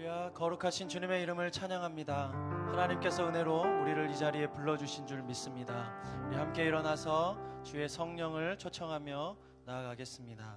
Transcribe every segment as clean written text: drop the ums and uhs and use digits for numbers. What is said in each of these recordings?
할렐루야. 거룩하신 주님의 이름을 찬양합니다. 하나님께서 은혜로 우리를 이 자리에 불러주신 줄 믿습니다. 우리 함께 일어나서 주의 성령을 초청하며 나아가겠습니다.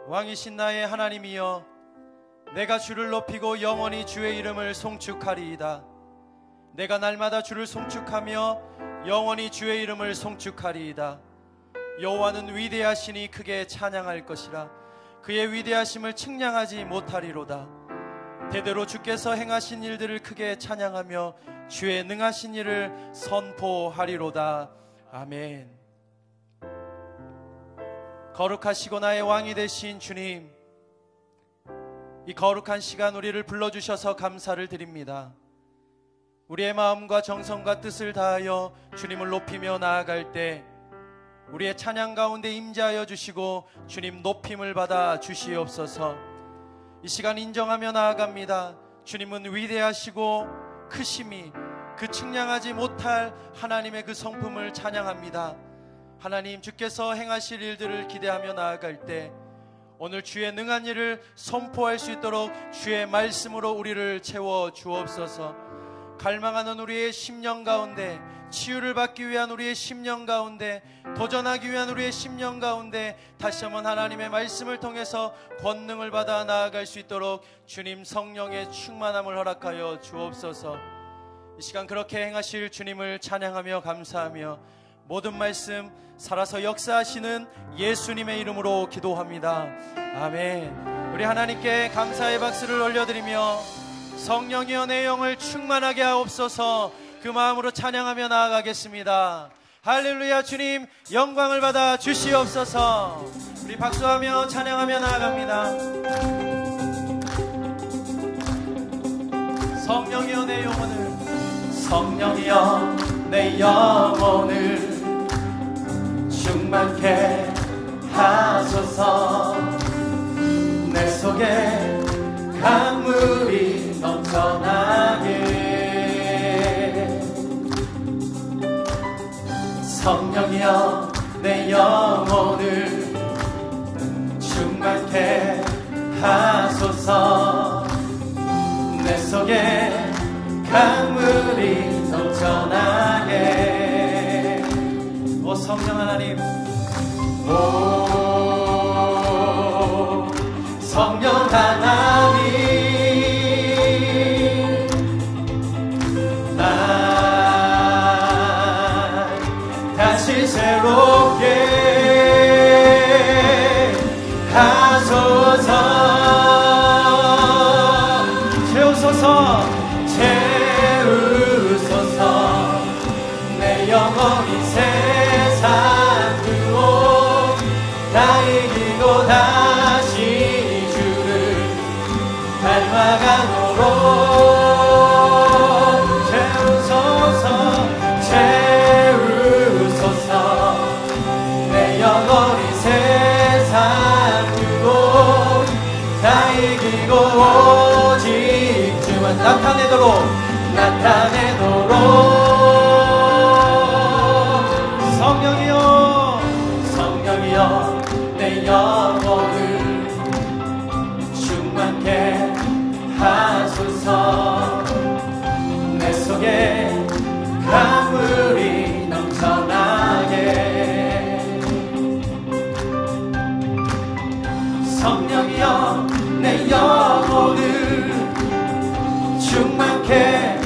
왕이신 나의 하나님이여, 내가 주를 높이고 영원히 주의 이름을 송축하리이다. 내가 날마다 주를 송축하며 영원히 주의 이름을 송축하리이다. 여호와는 위대하시니 크게 찬양할 것이라. 그의 위대하심을 측량하지 못하리로다. 대대로 주께서 행하신 일들을 크게 찬양하며 주의 능하신 일을 선포하리로다. 아멘. 거룩하시고 나의 왕이 되신 주님, 이 거룩한 시간 우리를 불러주셔서 감사를 드립니다. 우리의 마음과 정성과 뜻을 다하여 주님을 높이며 나아갈 때 우리의 찬양 가운데 임재하여 주시고 주님 높임을 받아 주시옵소서. 이 시간 인정하며 나아갑니다. 주님은 위대하시고 크심이 그 측량하지 못할 하나님의 그 성품을 찬양합니다. 하나님, 주께서 행하실 일들을 기대하며 나아갈 때 오늘 주의 능한 일을 선포할 수 있도록 주의 말씀으로 우리를 채워 주옵소서. 갈망하는 우리의 심령 가운데, 치유를 받기 위한 우리의 심령 가운데, 도전하기 위한 우리의 심령 가운데 다시 한번 하나님의 말씀을 통해서 권능을 받아 나아갈 수 있도록 주님 성령의 충만함을 허락하여 주옵소서. 이 시간 그렇게 행하실 주님을 찬양하며 감사하며 모든 말씀 살아서 역사하시는 예수님의 이름으로 기도합니다. 아멘. 우리 하나님께 감사의 박수를 올려드리며 성령이여 내 영을 충만하게 하옵소서, 그 마음으로 찬양하며 나아가겠습니다. 할렐루야. 주님 영광을 받아 주시옵소서. 우리 박수하며 찬양하며 나아갑니다. 성령이여 내 영혼을, 성령이여 내 영혼을 충만케 하소서. 내 속에 강물이 넘쳐나게. 성령이여 내 영혼을 충만케 하소서. 내 속에 강물이 넘쳐나게. 오 성령 하나님, 오 성령 하나님, 다시 새롭게 하소서. 채우소서, 채우소서. 내 영혼이 세상 두고 다 이기고 다시 주를 닮아가도록. 영원히 세상 두고 다 이기고 오직 주만 나타내도록 성령이여, 성령이여, 내 영혼을 충만케 하소서. 내 속에 강물이 넘쳐나게. 성령이여, 내 영혼을 충만케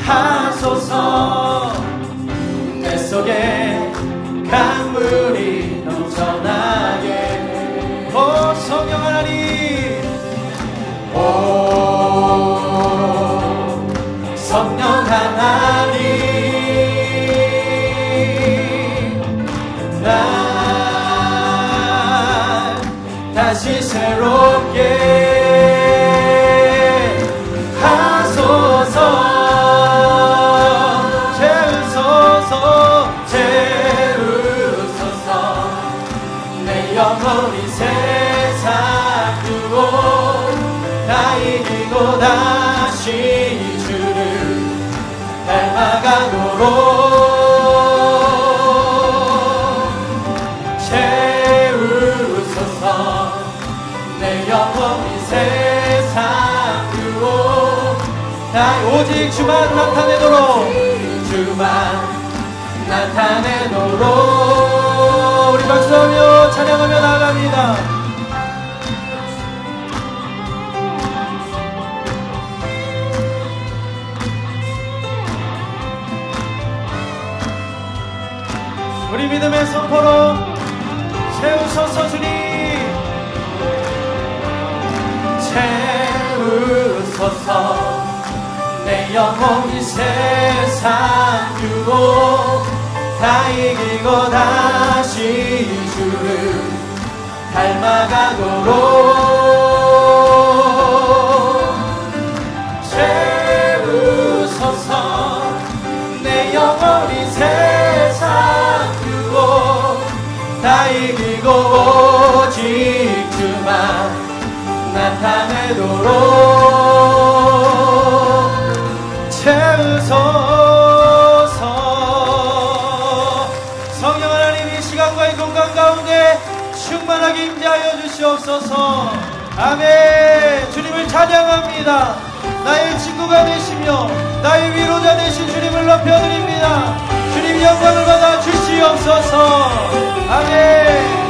하소서. 내 속에 강물이 넘쳐나게. 오 성령 하나님, 오 성령 하나님, 다시 새롭게 하소서. 채우소서, 채우소서. 내 영혼이 세상 두고 다 이기고 다시 주를 닮아가도록. 내 영혼이 세상 두고 다 오직 주만 나타내도록, 주만 나타내도록. 우리 박수하며 찬양하며 나아갑니다. 우리 믿음의 선포로 채우소서 주님. 채우소서. 내 영혼이 세상 두고 다 이기고 다시 주를 닮아가도록. 채우소서. 내 영혼이 세상 두고 다 이기고 오직 주만 나타내도록. 채우소서. 성령 하나님, 이 시간과 이 공간 가운데 충만하게 임재하여 주시옵소서. 아멘. 주님을 찬양합니다. 나의 친구가 되시며 나의 위로자 되신 주님을 높여드립니다. 주님 영광을 받아 주시옵소서. 아멘.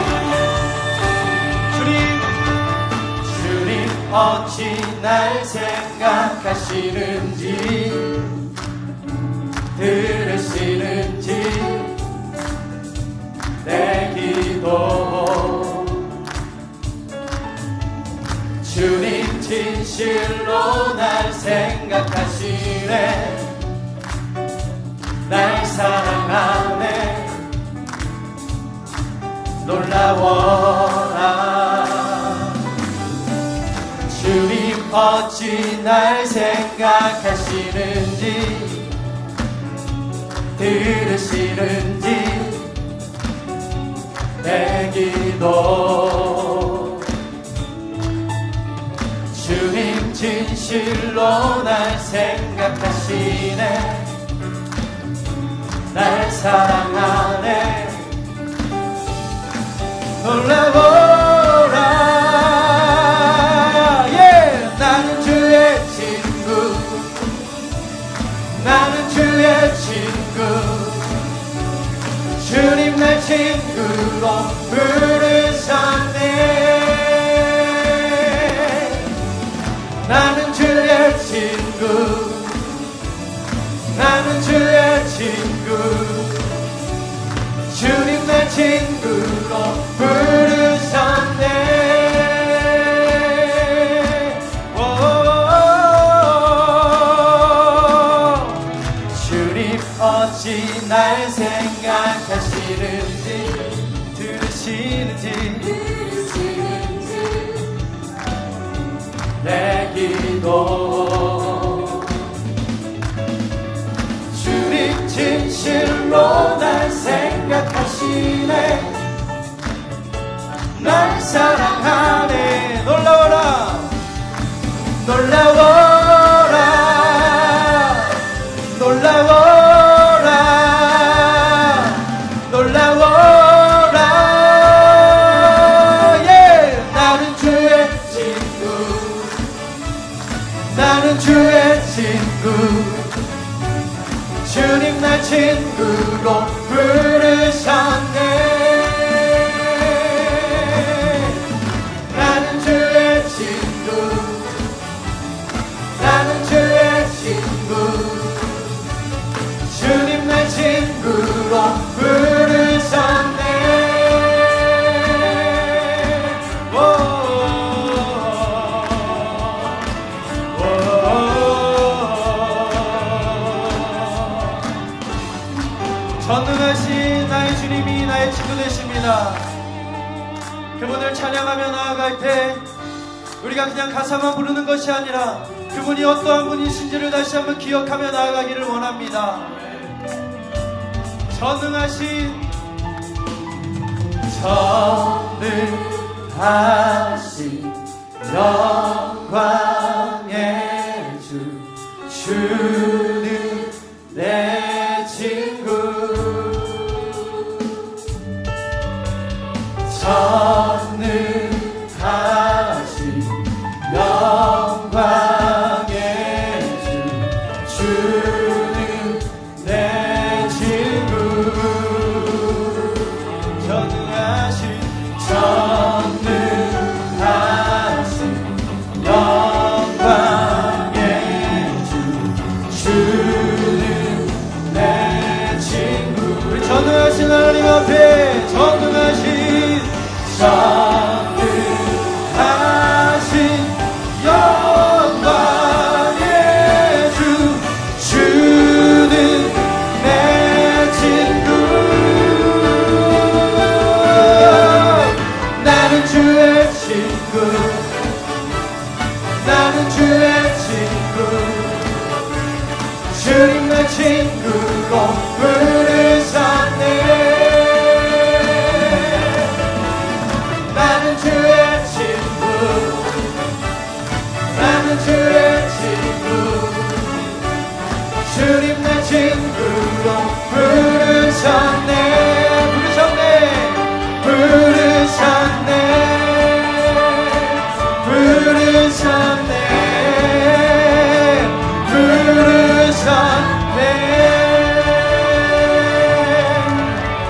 어찌 날 생각하시는지 들으시는지 내 기도. 주님 진실로 날 생각하시네. 날 사랑하네. 놀라워라. 주님 어찌 날 생각하시는지 들으시는지 내 기도. 주님 진실로 날 생각하시네. 날 사랑하네. 놀라워라. 친구, 주님 내 친구로 부르셨네. 주님 어찌 날 생각하시는지, 들으시는지 내 기도. 주님 진실로 날 생각하시네, 날 사랑하네. 놀라워라 놀라워라 놀라워라 놀라워라. 예, 나는 주의 친구, 나는 주의 친구, 주님 날 친구로 부르셨네. 나는 주의 친구, 나는 주의 친구, 주님 날 친구로 부르셨네. 전능하신 나의 주님이 나의 친구 되십니다. 그분을 찬양하며 나아갈 때 우리가 그냥 가사만 부르는 것이 아니라 그분이 어떠한 분이신지를 다시 한번 기억하며 나아가기를 원합니다. 전능하신 영광의 주, 주는 내 친구. 전능하신 영광의 주, 주는 내 친구. 전능하신 영광의 주, 주는 내 친구. 우리 전능하신 하나님 앞에 전능하신 영광의 주, 주는 내 친구. 나는 주의 친구, 나는 주의 친구, 주님 내 친구로 부르셨네. 나는 주의 친구, 나는 주의 친구, 주님 내 친구로 부르셨네. 부르셨네, 부르셨네, 부르셨네, 부르셨네.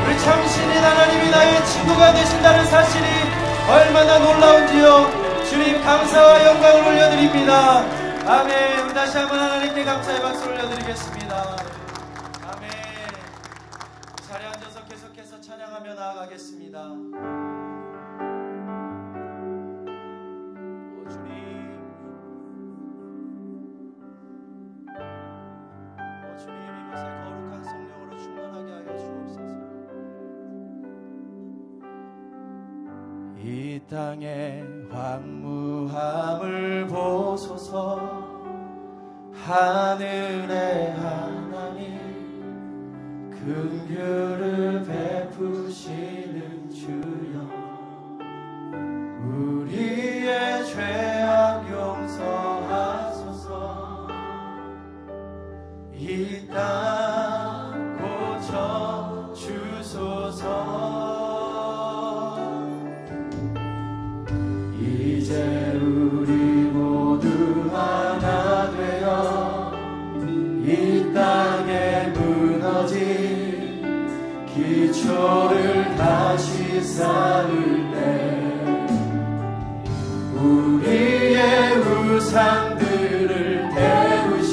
우리 참신인 하나님이 나의 친구가 되신다는 사실이 얼마나 놀라운지요. 주님 감사와 영광을 올려드립니다. 아멘. 다시 한번 하나님께 감사의 박수 올려드리겠습니다. 아멘. 자리에 앉아서 계속해서 찬양하며 나아가겠습니다. 주님 이곳에 거룩한 성령으로 충만하게 하여 주옵소서. 이 땅의 황무함을 보소서. 하늘의 하나님, 긍휼을 베푸시는 주여, 우리의 죄악 용서하소서. 이 땅 고쳐 주소서. 이제 우리 모두 하나 되어 이 땅에 무너진 기초를 다시 쌓을 때 우리의 우상들을 태우시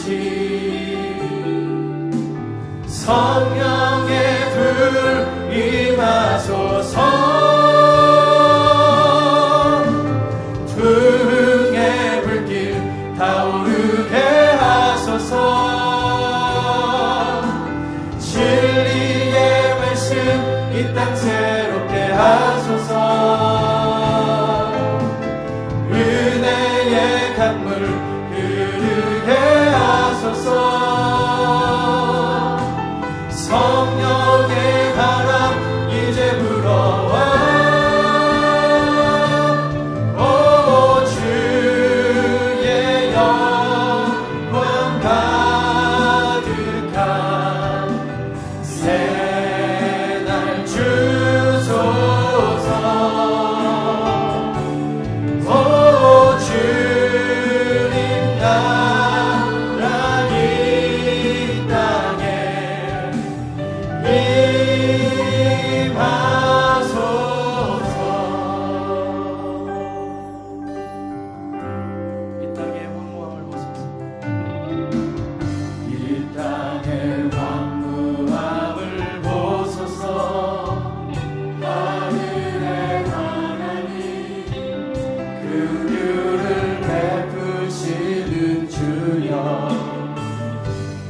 긍휼을 베푸시는 주여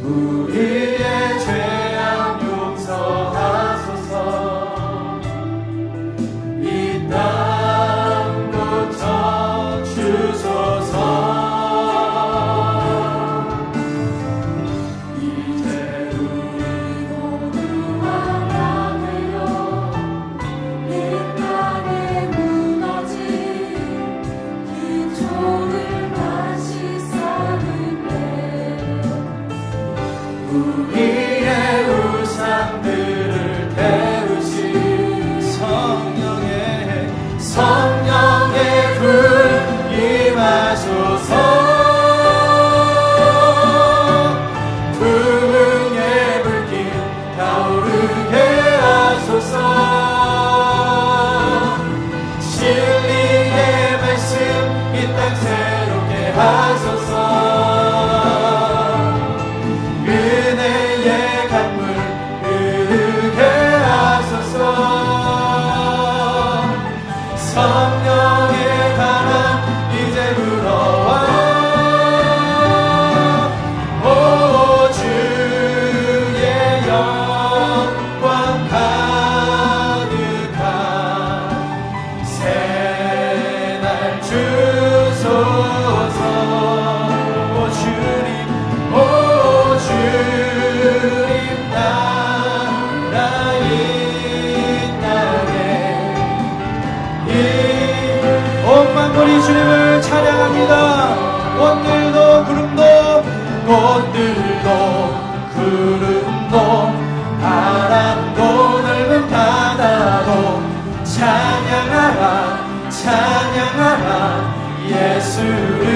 우리의 죄악 용서하소서 이 땅 고쳐 주소서 우리의 우상들을 태우신 성령의 불 임하소서 부흥의 불길 타오르게 하소서 진리의 말씀 이 땅 새롭게 하소서 성령의 바람 이제 불어와 오 주의 영광 가득한 새날 주소서 오 주님 나라 이 땅에 온 만물이 주님을 찬양합니다. 꽃들도 구름도 바람도 넓은 바다도 찬양하라 예수를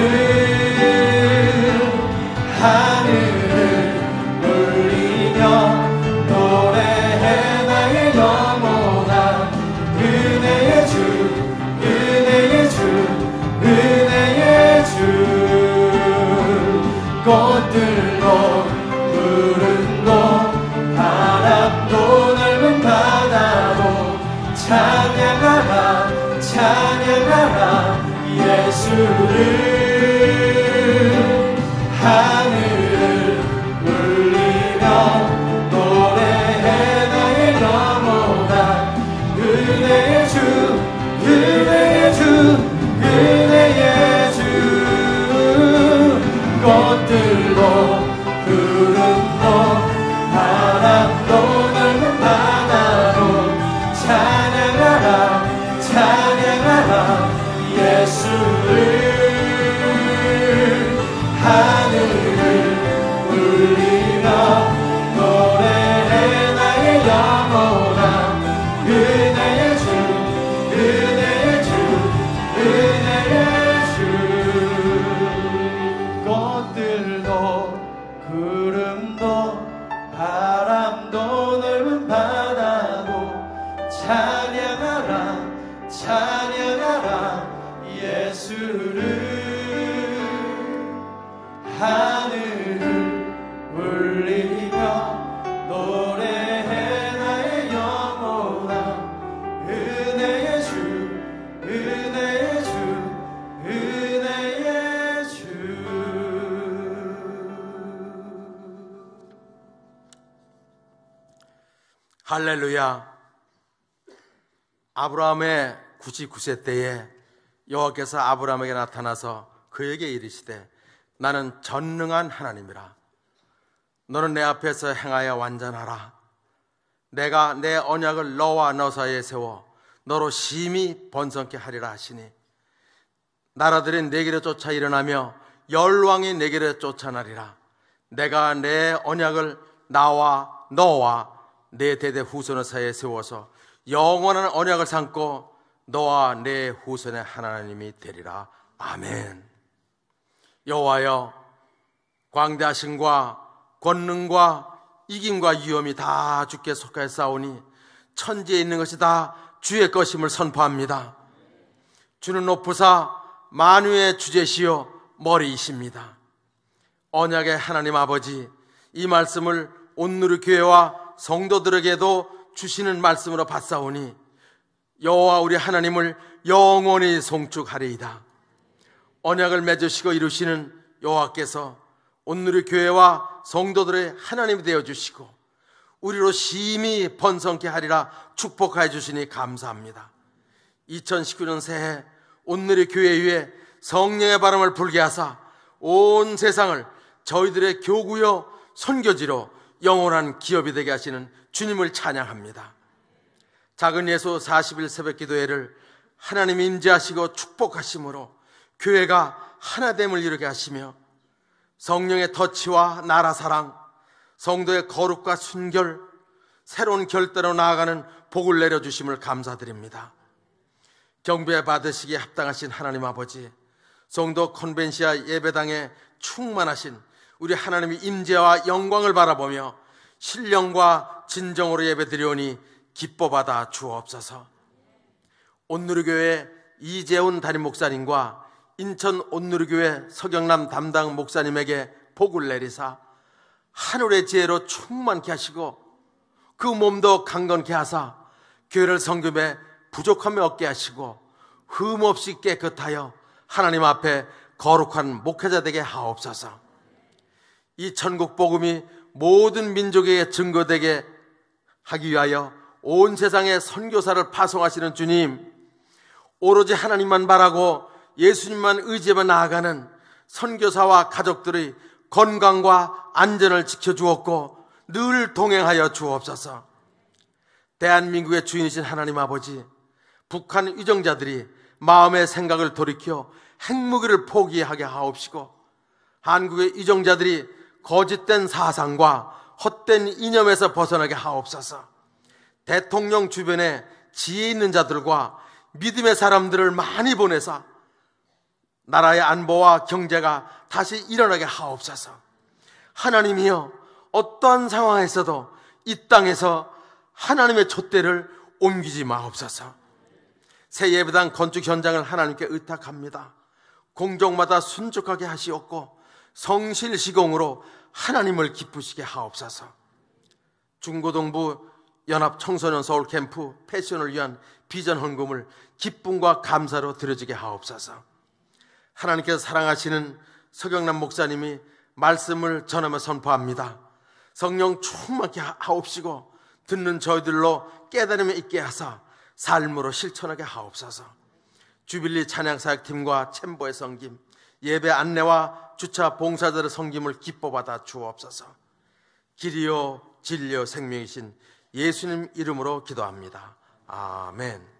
하늘을 울리며 노래해 나의 영혼아 은혜의 주 꽃들도 구름도 바람도 넓은 바다도 찬양하라 예수를 하늘을 울리며 노래해 나의 영혼아 은혜의 주 꽃들도 구름도 바람도 넓은 바다도 찬양하라 예수를 하늘을 울리며 노래해 나의 영혼아 은혜의 주 꽃들도 구름도 바람도 넓은 바다도 찬양하라 예수를 하늘을 울리며 노래해 나의 영혼아 은혜의 주 할렐루야. 아브라함의 99세 때에 여호와께서 아브라함에게 나타나서 그에게 이르시되 나는 전능한 하나님이라. 너는 내 앞에서 행하여 완전하라. 내가 내 언약을 너와 너 사이에 세워 너로 심히 번성케 하리라 하시니 나라들이 내게로 쫓아 일어나며 열왕이 내게로 쫓아나리라. 내가 내 언약을 나와 너와 내 대대 후손의 사이에 세워서 영원한 언약을 삼고 너와 내 후손의 하나님이 되리라. 아멘. 여호와여, 광대하심과 권능과 이김과 위엄이 다 주께 속하여 싸우니 천지에 있는 것이 다 주의 것임을 선포합니다. 주는 높으사 만유의 주제시요 머리이십니다. 언약의 하나님 아버지, 이 말씀을 온누리 교회와 성도들에게도 주시는 말씀으로 받사오니 여호와 우리 하나님을 영원히 송축하리이다. 언약을 맺으시고 이루시는 여호와께서 온누리 교회와 성도들의 하나님이 되어주시고 우리로 심히 번성케 하리라 축복하여 주시니 감사합니다. 2019년 새해 온누리 교회 위에 성령의 바람을 불게 하사 온 세상을 저희들의 교구요 선교지로 영원한 기업이 되게 하시는 주님을 찬양합니다. 작은 예수 40일 새벽 기도회를 하나님이 임재하시고 축복하심으로 교회가 하나됨을 이루게 하시며 성령의 터치와 나라 사랑, 성도의 거룩과 순결, 새로운 결단으로 나아가는 복을 내려주심을 감사드립니다. 경배 받으시기에 합당하신 하나님 아버지, 성도 컨벤시아 예배당에 충만하신 우리 하나님의 임재와 영광을 바라보며 신령과 진정으로 예배드리오니 기뻐받아 주옵소서. 온누리교회 이재훈 담임 목사님과 인천 온누리교회 서경남 담당 목사님에게 복을 내리사 하늘의 지혜로 충만케 하시고 그 몸도 강건케 하사 교회를 섬김에 부족함이 없게 하시고 흠없이 깨끗하여 하나님 앞에 거룩한 목회자 되게 하옵소서. 이 천국 복음이 모든 민족에게 증거되게 하기 위하여 온 세상에 선교사를 파송하시는 주님, 오로지 하나님만 바라고 예수님만 의지해 나아가는 선교사와 가족들의 건강과 안전을 지켜주었고 늘 동행하여 주옵소서. 대한민국의 주인이신 하나님 아버지, 북한 위정자들이 마음의 생각을 돌이켜 핵무기를 포기하게 하옵시고 한국의 위정자들이 거짓된 사상과 헛된 이념에서 벗어나게 하옵소서. 대통령 주변에 지혜 있는 자들과 믿음의 사람들을 많이 보내사 나라의 안보와 경제가 다시 일어나게 하옵소서. 하나님이여, 어떠한 상황에서도 이 땅에서 하나님의 촛대를 옮기지 마옵소서. 새 예배당 건축 현장을 하나님께 의탁합니다. 공정마다 순적하게 하시옵고 성실시공으로 하나님을 기쁘시게 하옵소서. 중고등부 연합 청소년 서울 캠프 패션을 위한 비전 헌금을 기쁨과 감사로 드려지게 하옵소서. 하나님께서 사랑하시는 서경남 목사님이 말씀을 전하며 선포합니다. 성령 충만케 하옵시고 듣는 저희들로 깨달음이 있게 하사 삶으로 실천하게 하옵소서. 주빌리 찬양사역팀과 챔버의 섬김, 예배 안내와 주차 봉사자들의 섬김을 기뻐받아 주옵소서. 길이요 진리요 생명이신 예수님 이름으로 기도합니다. 아멘.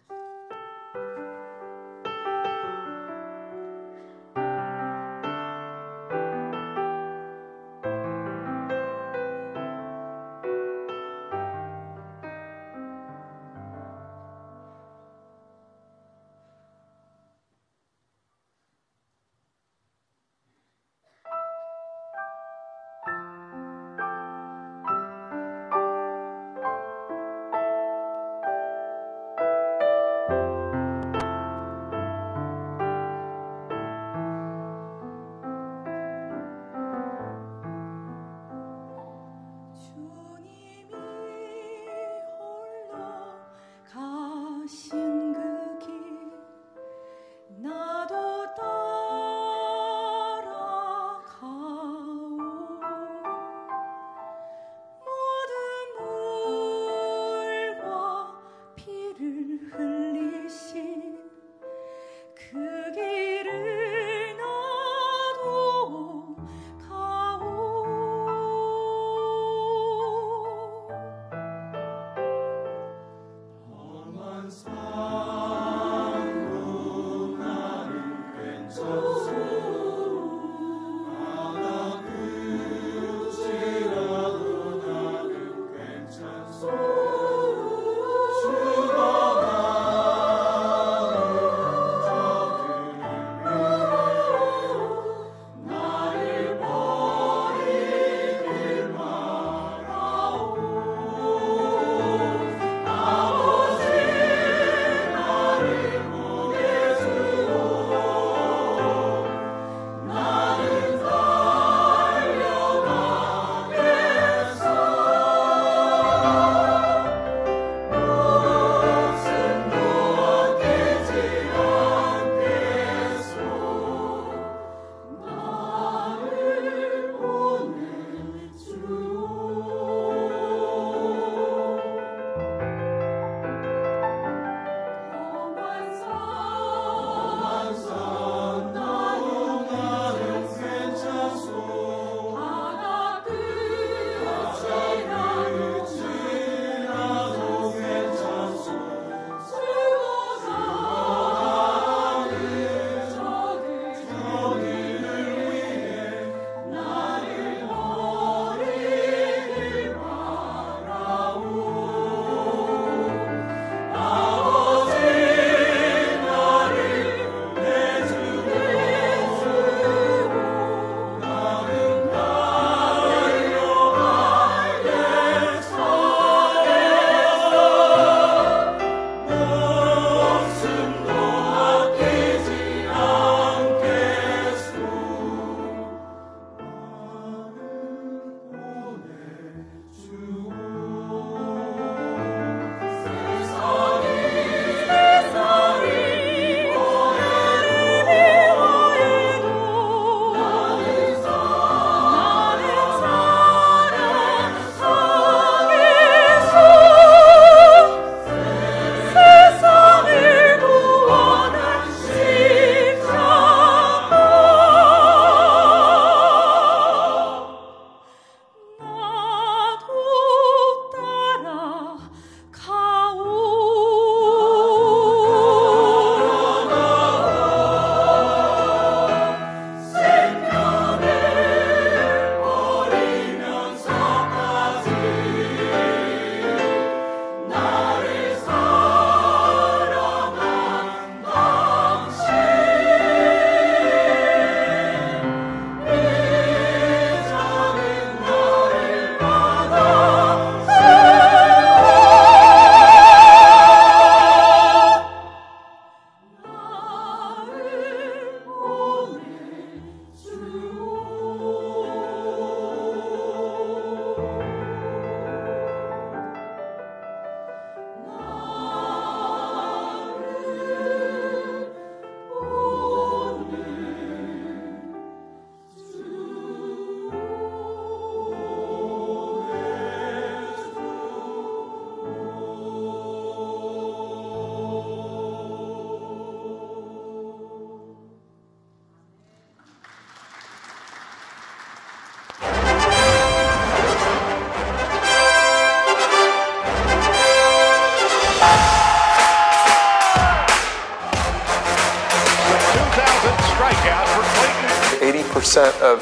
2,000th strikeout for Clayton. 80% of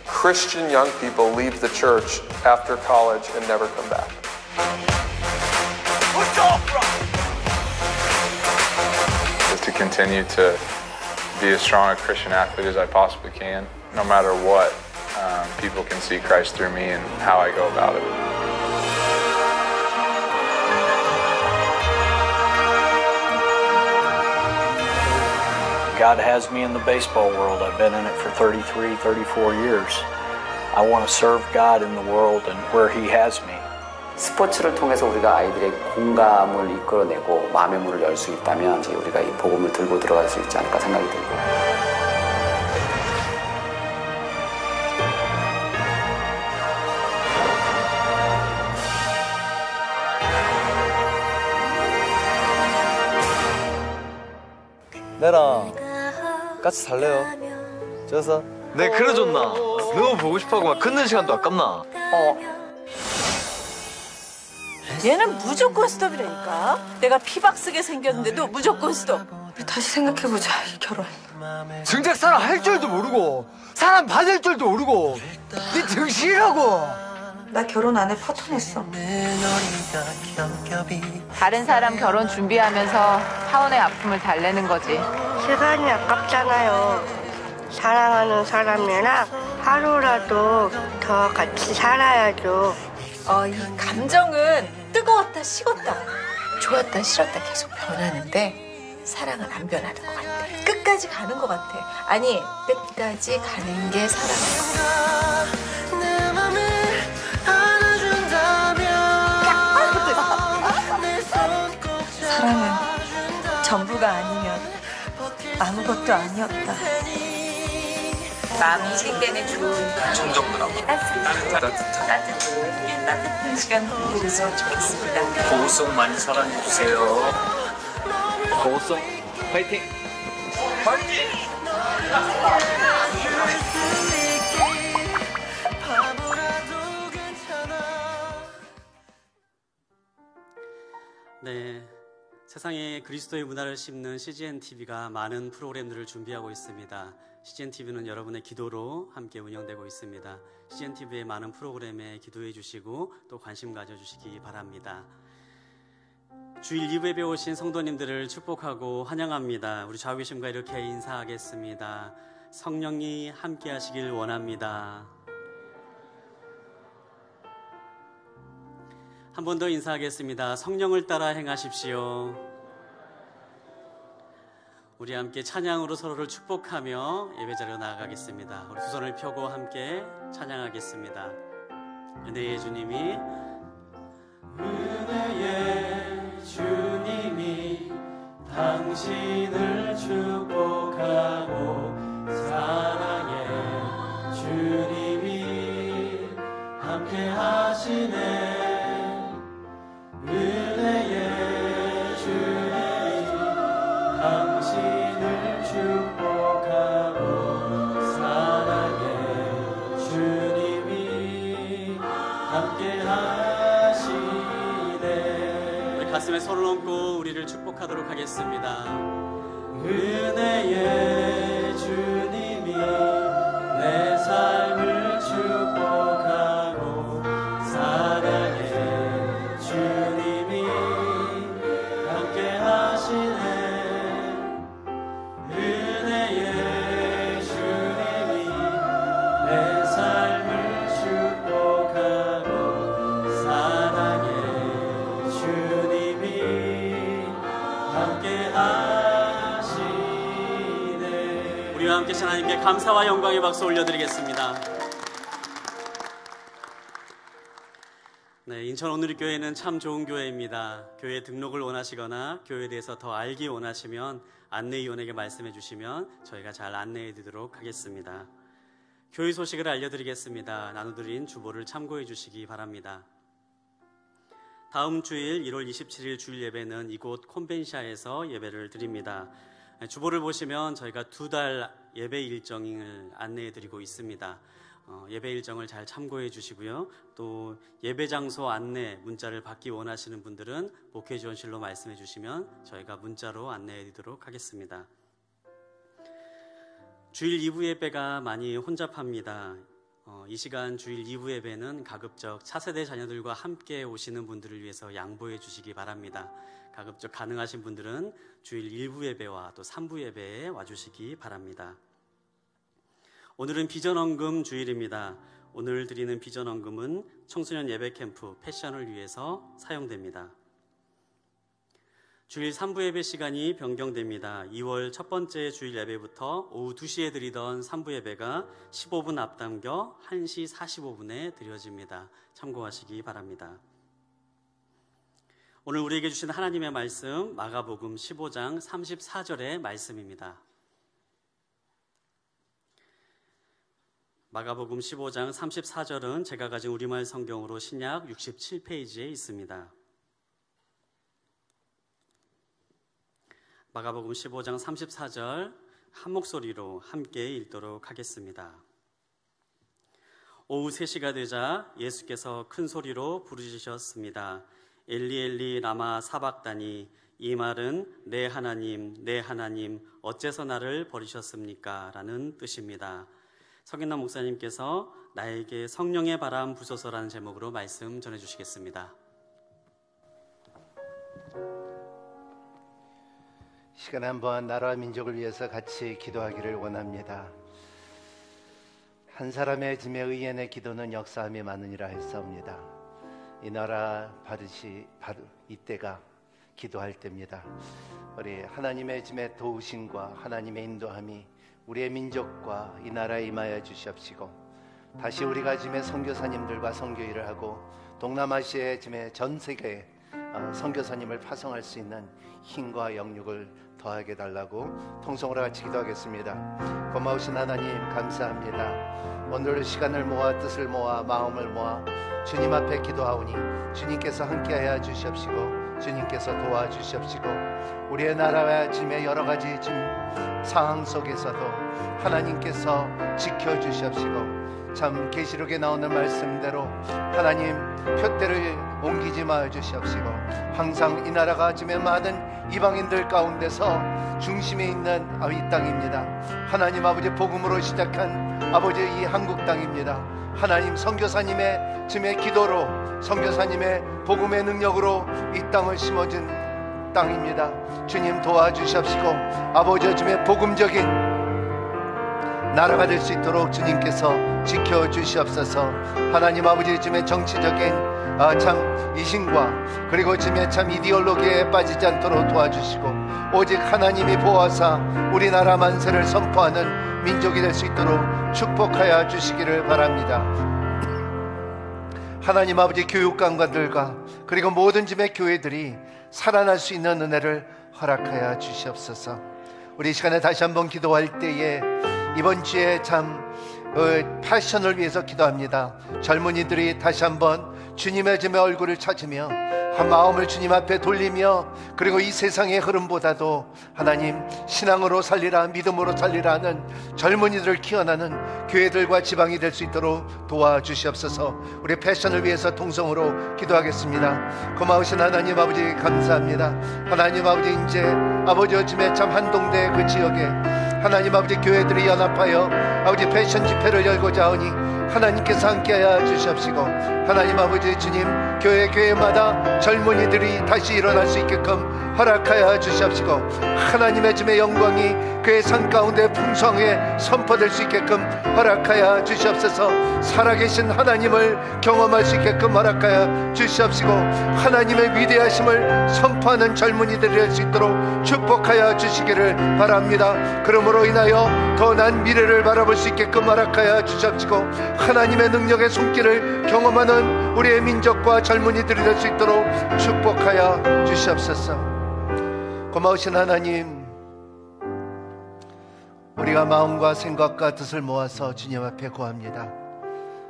Christian young people leave the church after college and never come back. Is to continue to be as strong a Christian athlete as I possibly can, no matter what. People can see Christ through me and how I go about it. God has me in the baseball world. I've been in it for 33, 34 years. I want to serve God in the world and where He has me. 스포츠를 통해서 우리가 아이들의 공감을 이끌어내고 마음의 문을 열 수 있다면 이제 우리가 이 복음을 들고 들어갈 수 있지 않을까 생각이 들고. 내랑 같이 살래요. 저서 내 그려줬나? 너무 보고 싶어하고 막 끊는 시간도 아깝나? 얘는 무조건 스톱이라니까. 내가 피박스게 생겼는데도 무조건 스톱. 다시 생각해보자, 이 결혼. 정작 사람 할 줄도 모르고 사람 받을 줄도 모르고 네 등신이라고. 나 결혼 안 해 파토 냈어. 다른 사람 결혼 준비하면서 하원의 아픔을 달래는 거지. 시간이 아깝잖아요. 사랑하는 사람이랑 하루라도 더 같이 살아야죠. 이 감정은 뜨거웠다 식었다 좋았다 싫었다 계속 변하는데 사랑은 안 변하는 것 같아. 끝까지 가는 것 같아. 아니 끝까지 가는 게 사랑이야. 사랑은 전부가 아니면 아무것도 아니었다. 마음이 쉴 때는 좋은 청정들하고 따뜻한 시간 보냈으면 좋겠습니다. 보호송 많이 사랑해주세요. 보호송 파이팅! 파이팅! 네, 세상에 그리스도의 문화를 심는 CGN TV가 많은 프로그램들을 준비하고 있습니다. CGN TV는 여러분의 기도로 함께 운영되고 있습니다. CGN TV의 많은 프로그램에 기도해 주시고 또 관심 가져주시기 바랍니다. 주일 2부에 오신 성도님들을 축복하고 환영합니다. 우리 좌우 계심과 이렇게 인사하겠습니다. 성령이 함께 하시길 원합니다. 한 번 더 인사하겠습니다. 성령을 따라 행하십시오. 우리 함께 찬양으로 서로를 축복하며 예배자리로 나아가겠습니다. 우리 두 손을 펴고 함께 찬양하겠습니다. 은혜의 주님이 은혜의 주님이 당신을 축복하고 사랑의 주님이 함께 하시네. 은혜의 주님이 당신을 축복하고 사랑의 주님이 함께 하시네. 우리 가슴에 손을 얹고 우리를 축복하도록 하겠습니다. 은혜의 주님이 내 삶을 축복하고 사랑의 주님이 함께 하시네. 은혜의 주님이 내 삶을 축복하고 사랑의 주님이 함께 하시네. 우리와 함께 하나님께 감사와 영광의 박수 올려드리겠습니다. 네, 인천 온누리교회는 참 좋은 교회입니다. 교회 등록을 원하시거나 교회에 대해서 더 알기 원하시면 안내위원에게 말씀해 주시면 저희가 잘 안내해 드리도록 하겠습니다. 교회 소식을 알려드리겠습니다. 나눠드린 주보를 참고해 주시기 바랍니다. 다음 주일 1월 27일 주일 예배는 이곳 콘벤시아에서 예배를 드립니다. 주보를 보시면 저희가 2달 예배 일정을 안내해 드리고 있습니다. 예배 일정을 잘 참고해 주시고요. 또 예배 장소 안내 문자를 받기 원하시는 분들은 목회 지원실로 말씀해 주시면 저희가 문자로 안내해 드리도록 하겠습니다. 주일 2부 예배가 많이 혼잡합니다. 이 시간 주일 2부 예배는 가급적 차세대 자녀들과 함께 오시는 분들을 위해서 양보해 주시기 바랍니다. 가급적 가능하신 분들은 주일 1부 예배와 또 3부 예배에 와주시기 바랍니다. 오늘은 비전헌금 주일입니다. 오늘 드리는 비전헌금은 청소년 예배 캠프 패션을 위해서 사용됩니다. 주일 3부 예배 시간이 변경됩니다. 2월 첫 번째 주일 예배부터 오후 2시에 드리던 3부 예배가 15분 앞당겨 1시 45분에 드려집니다. 참고하시기 바랍니다. 오늘 우리에게 주신 하나님의 말씀 마가복음 15장 34절의 말씀입니다. 마가복음 15장 34절은 제가 가진 우리말 성경으로 신약 67페이지에 있습니다. 마가복음 15장 34절 한 목소리로 함께 읽도록 하겠습니다. 오후 3시가 되자 예수께서 큰 소리로 부르짖으셨습니다. 엘리 엘리 라마 사박다니, 이 말은 내 하나님 어째서 나를 버리셨습니까? 라는 뜻입니다. 석인남 목사님께서 나에게 성령의 바람 부소서라는 제목으로 말씀 전해주시겠습니다. 시간에 한번 나라와 민족을 위해서 같이 기도하기를 원합니다. 한 사람의 짐에 의인의 기도는 역사함이 많으니라 했사옵니다. 이 나라 이때가 기도할 때입니다. 우리 하나님의 짐의 도우심과 하나님의 인도함이 우리의 민족과 이 나라에 임하여 주시옵시고, 다시 우리가 짐의 선교사님들과 선교일을 하고 동남아시아의 짐의 전 세계에 선교사님을 파송할 수 있는 힘과 영육을 더하게 달라고 통성으로 같이 기도하겠습니다. 고마우신 하나님 감사합니다. 오늘 시간을 모아 뜻을 모아 마음을 모아 주님 앞에 기도하오니 주님께서 함께하여 주시옵시고 주님께서 도와주시옵시고, 우리의 나라와 짐의 여러 가지 짐 상황 속에서도 하나님께서 지켜주시옵시고, 참 계시록에 나오는 말씀대로 하나님 표대를 옮기지 마여 주시옵시고, 항상 이 나라가 짐의 많은 이방인들 가운데서 중심에 있는 이 땅입니다. 하나님 아버지 복음으로 시작한 아버지 이 한국 땅입니다. 하나님 선교사님의 짐의 기도로 선교사님의 복음의 능력으로 이 땅을 심어준 땅입니다. 주님 도와주시옵시고 아버지 짐의 복음적인 나라가 될 수 있도록 주님께서 지켜주시옵소서. 하나님 아버지 짐의 정치적인 참 이신과 그리고 짐의 참 이데올로기에 빠지지 않도록 도와주시고, 오직 하나님이 보호하사 우리나라 만세를 선포하는 민족이 될 수 있도록 축복하여 주시기를 바랍니다. 하나님 아버지 교육관관들과 그리고 모든 짐의 교회들이 살아날 수 있는 은혜를 허락하여 주시옵소서. 우리 이 시간에 다시 한번 기도할 때에 이번 주에 참 패션을 위해서 기도합니다. 젊은이들이 다시 한번 주님의 짐의 얼굴을 찾으며 한 마음을 주님 앞에 돌리며, 그리고 이 세상의 흐름보다도 하나님 신앙으로 살리라 믿음으로 살리라 하는 젊은이들을 키워나는 교회들과 지방이 될 수 있도록 도와주시옵소서. 우리 패션을 위해서 통성으로 기도하겠습니다. 고마우신 하나님 아버지 감사합니다. 하나님 아버지 이제 아버지 짐의 참 한동대 그 지역에 하나님 아버지 교회들이 연합하여 아버지 패션 집회를 열고자 하니 하나님께서 함께하여 주시옵시고, 하나님 아버지 주님 교회마다 젊은이들이 다시 일어날 수 있게끔 허락하여 주시옵시고, 하나님의 짐의 영광이 그의 산 가운데 풍성하게 선포될 수 있게끔 허락하여 주시옵소서. 살아계신 하나님을 경험할 수 있게끔 허락하여 주시옵시고, 하나님의 위대하심을 선포하는 젊은이들이 될 수 있도록 축복하여 주시기를 바랍니다. 그러므로 인하여 더 난 미래를 바라볼 수 있게끔 허락하여 주시옵시고, 하나님의 능력의 손길을 경험하는 우리의 민족과 젊은이들이 될 수 있도록 축복하여 주시옵소서. 고마우신 하나님, 우리가 마음과 생각과 뜻을 모아서 주님 앞에 구합니다.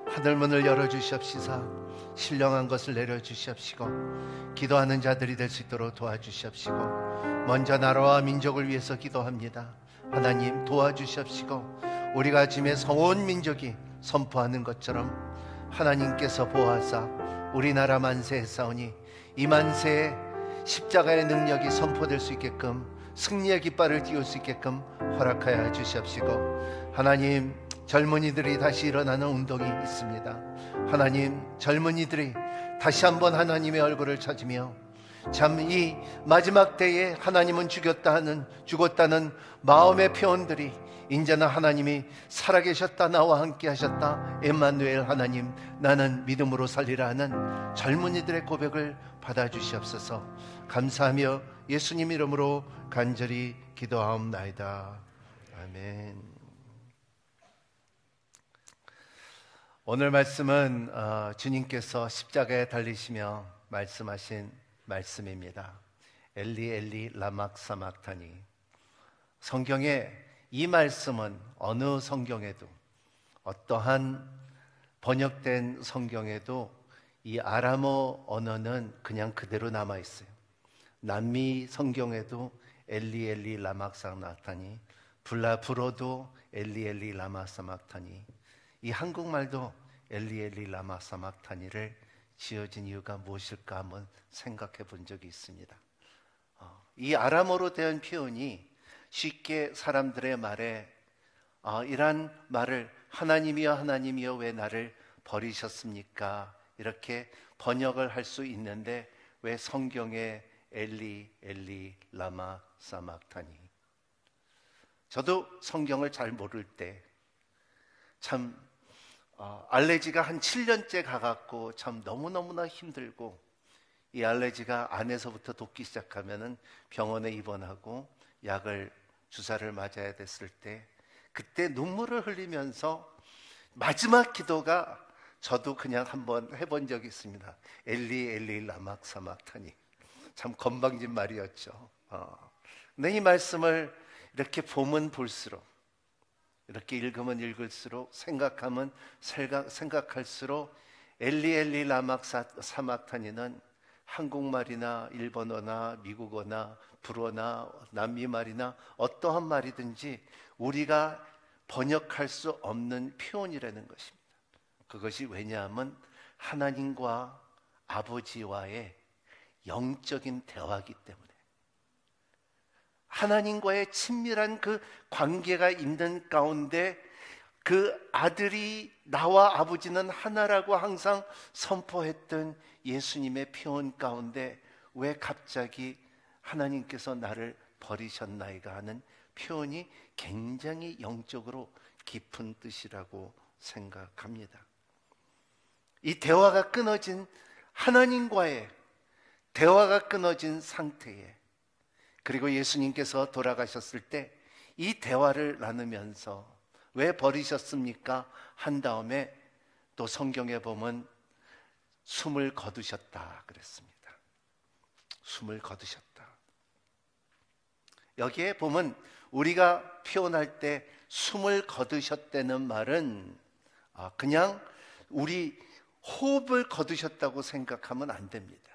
하늘문을 열어주시옵시사 신령한 것을 내려주시옵시고, 기도하는 자들이 될 수 있도록 도와주시옵시고, 먼저 나라와 민족을 위해서 기도합니다. 하나님 도와주시옵시고, 우리가 짐의 온 민족이 선포하는 것처럼 하나님께서 보호하사 우리나라 만세했사오니 이 만세에 십자가의 능력이 선포될 수 있게끔 승리의 깃발을 띄울 수 있게끔 허락하여 주시옵시고, 하나님, 젊은이들이 다시 일어나는 운동이 있습니다. 하나님, 젊은이들이 다시 한번 하나님의 얼굴을 찾으며 참 이 마지막 때에 하나님은 죽었다는 마음의 표현들이 이제는 하나님이 살아계셨다, 나와 함께 하셨다, 임마누엘 하나님, 나는 믿음으로 살리라 하는 젊은이들의 고백을 받아주시옵소서. 감사하며 예수님 이름으로 간절히 기도하옵나이다. 아멘. 오늘 말씀은 주님께서 십자가에 달리시며 말씀하신 말씀입니다. 엘리 엘리 라막 사막타니. 성경에 이 말씀은 어느 성경에도, 어떠한 번역된 성경에도 이 아람어 언어는 그냥 그대로 남아 있어요. 남미 성경에도 엘리 엘리 라막 사막타니, 불어도 엘리 엘리 라막 사막타니, 이 한국말도 엘리 엘리 라마 사막타니를 지어진 이유가 무엇일까 한번 생각해 본 적이 있습니다. 이 아람어로 된 표현이 쉽게 사람들의 말에 이란 말을 하나님이여 하나님이여 왜 나를 버리셨습니까? 이렇게 번역을 할 수 있는데 왜 성경에 엘리 엘리 라마 사막타니? 저도 성경을 잘 모를 때 참 알레르기가 한 7년째 가갖고 참 너무너무나 힘들고, 이 알레르기가 안에서부터 돋기 시작하면은 병원에 입원하고 약을 주사를 맞아야 됐을 때, 그때 눈물을 흘리면서 마지막 기도가 저도 그냥 한번 해본 적이 있습니다. 엘리 엘리 라막 사막타니. 참 건방진 말이었죠. 근데 이 말씀을 이렇게 보면 볼수록, 이렇게 읽으면 읽을수록, 생각하면 생각할수록 엘리 엘리 라막 사막타니는 한국말이나 일본어나 미국어나 불어나 남미말이나 어떠한 말이든지 우리가 번역할 수 없는 표현이라는 것입니다. 그것이 왜냐하면 하나님과 아버지와의 영적인 대화이기 때문에, 하나님과의 친밀한 그 관계가 있는 가운데 그 아들이 나와 아버지는 하나라고 항상 선포했던 예수님의 표현 가운데 왜 갑자기 하나님께서 나를 버리셨나이까 하는 표현이 굉장히 영적으로 깊은 뜻이라고 생각합니다. 이 대화가 끊어진, 하나님과의 대화가 끊어진 상태에, 그리고 예수님께서 돌아가셨을 때 이 대화를 나누면서 왜 버리셨습니까? 한 다음에 또 성경에 보면 숨을 거두셨다 그랬습니다. 숨을 거두셨다. 여기에 보면 우리가 표현할 때 숨을 거두셨다는 말은 그냥 우리 호흡을 거두셨다고 생각하면 안 됩니다.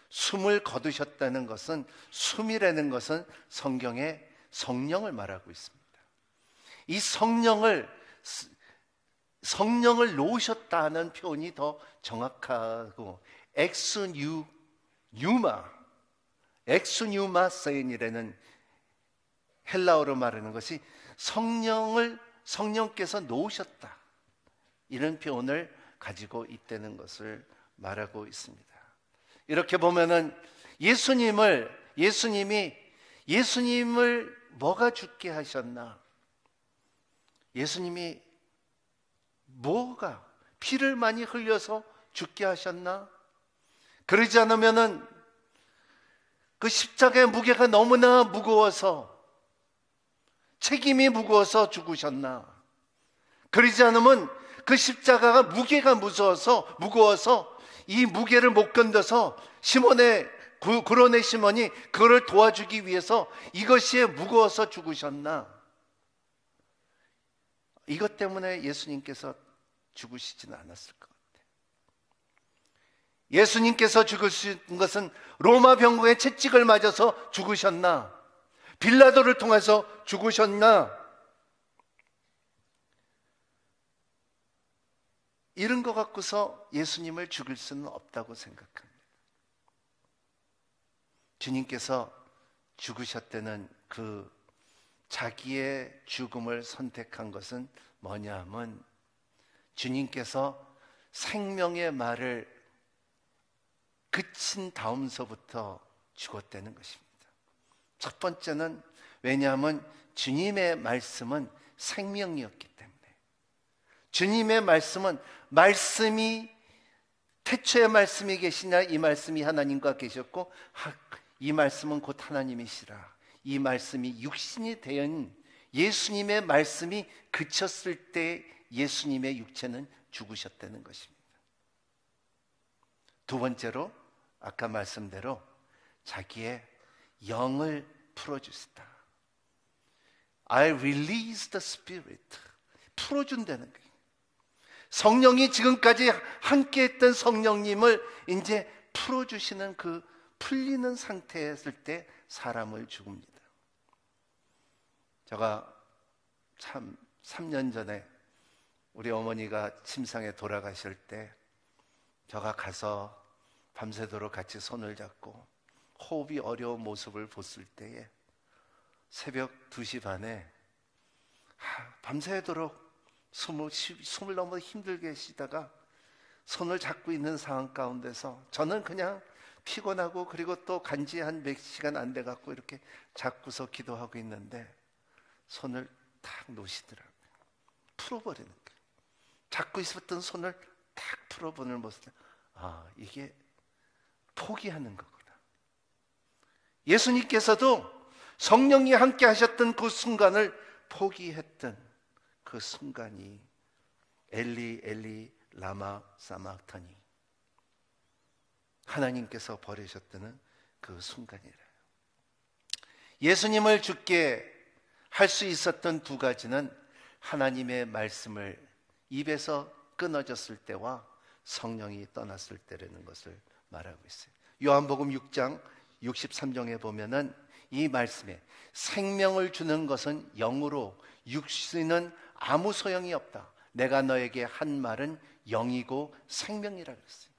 숨을 거두셨다는 것은, 숨이라는 것은 성경에 성령을 말하고 있습니다. 이 성령을 놓으셨다는 표현이 더 정확하고, 엑수뉴마세인이라는 헬라어로 말하는 것이 성령께서 놓으셨다, 이런 표현을 가지고 있다는 것을 말하고 있습니다. 이렇게 보면은 예수님을 뭐가 죽게 하셨나? 예수님이 뭐가 피를 많이 흘려서 죽게 하셨나? 그러지 않으면은 그 십자가의 무게가 너무나 무거워서, 책임이 무거워서 죽으셨나? 그러지 않으면 그 십자가가 무게가 무거워서 이 무게를 못 건져서 구론의 시몬이 그거를 도와주기 위해서 이것이 무거워서 죽으셨나? 이것 때문에 예수님께서 죽으시지는 않았을 것 같아요. 예수님께서 죽으신 것은 로마 병거의 채찍을 맞아서 죽으셨나? 빌라도를 통해서 죽으셨나? 이런 거 갖고서 예수님을 죽일 수는 없다고 생각합니다. 주님께서 죽으셨다는 그 자기의 죽음을 선택한 것은 뭐냐 하면 주님께서 생명의 말을 그친 다음서부터 죽었다는 것입니다. 첫 번째는 왜냐하면 주님의 말씀은 생명이었기 때문에, 주님의 말씀은 말씀이 태초에 말씀이 계시냐, 이 말씀이 하나님과 계셨고 이 말씀은 곧 하나님이시라, 이 말씀이 육신이 된 예수님의 말씀이 그쳤을 때 예수님의 육체는 죽으셨다는 것입니다. 두 번째로 아까 말씀대로 자기의 영을 풀어주시다. I release the spirit. 풀어준다는 거예요. 성령이 지금까지 함께했던 성령님을 이제 풀어주시는 그 풀리는 상태에 있을 때 사람을 죽습니다. 제가 참 3년 전에 우리 어머니가 침상에 돌아가실 때 제가 가서 밤새도록 같이 손을 잡고 호흡이 어려운 모습을 봤을 때에 새벽 2시 반에 밤새도록 숨을 너무 힘들게 쉬다가 손을 잡고 있는 상황 가운데서 저는 그냥 피곤하고 그리고 또 간지 한 몇 시간 안 돼갖고 이렇게 잡고서 기도하고 있는데 손을 탁 놓으시더라고요. 풀어버리는 거예요. 잡고 있었던 손을 탁 풀어보는 모습. 이게 포기하는 거구나. 예수님께서도 성령이 함께 하셨던 그 순간을 포기했던 그 순간이 엘리 엘리 라마 사막타니, 하나님께서 버리셨다는 그 순간이래요. 예수님을 죽게 할 수 있었던 두 가지는 하나님의 말씀을 입에서 끊어졌을 때와 성령이 떠났을 때라는 것을 말하고 있어요. 요한복음 6장 63절에 보면은 이 말씀에 생명을 주는 것은 영으로 육신은 아무 소용이 없다. 내가 너에게 한 말은 영이고 생명이라 그랬어요.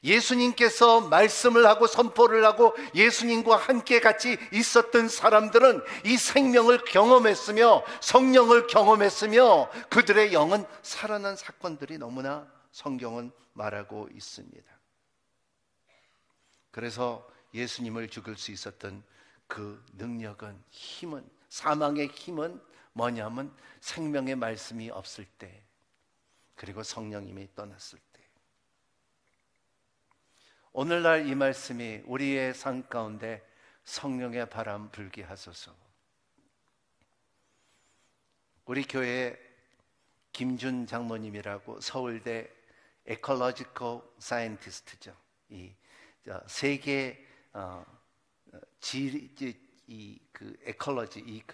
예수님께서 말씀을 하고 선포를 하고 예수님과 함께 같이 있었던 사람들은 이 생명을 경험했으며 성령을 경험했으며 그들의 영은 살아난 사건들이 너무나 성경은 말하고 있습니다. 그래서 예수님을 죽일 수 있었던 그 능력은, 힘은, 사망의 힘은 뭐냐면 생명의 말씀이 없을 때, 그리고 성령님이 떠났을 때. 오늘날 이 말씀이 우리의 삶 가운데 성령의 바람 불게 하소서. 우리 교회 김준 장로님이라고 서울대 에컬로지컬 사이언티스트죠. 이 세계 그 에컬로지,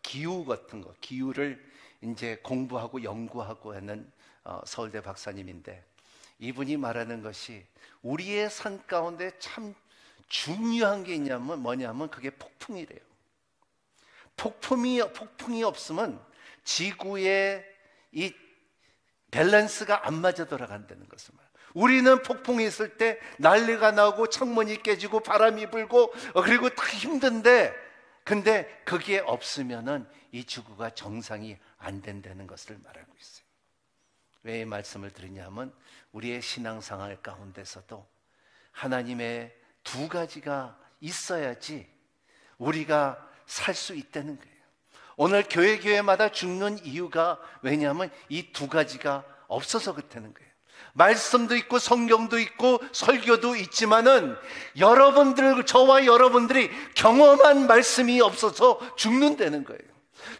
기후 같은 거, 기후를 이제 공부하고 연구하고 하는 서울대 박사님인데, 이분이 말하는 것이 우리의 삶 가운데 참 중요한 게 있냐면 뭐냐면 그게 폭풍이래요. 폭풍이 없으면 지구의 이 밸런스가 안 맞아 돌아간다는 것을 말해요. 우리는 폭풍이 있을 때 난리가 나고 창문이 깨지고 바람이 불고 그리고 다 힘든데, 근데 그게 없으면은 이 지구가 정상이 안 된다는 것을 말하고 있어요. 왜 이 말씀을 드리냐면 우리의 신앙생활 가운데서도 하나님의 두 가지가 있어야지 우리가 살 수 있다는 거예요. 오늘 교회마다 죽는 이유가 왜냐하면 이 두 가지가 없어서 그렇다는 거예요. 말씀도 있고 성경도 있고 설교도 있지만은 저와 여러분들이 경험한 말씀이 없어서 죽는다는 거예요.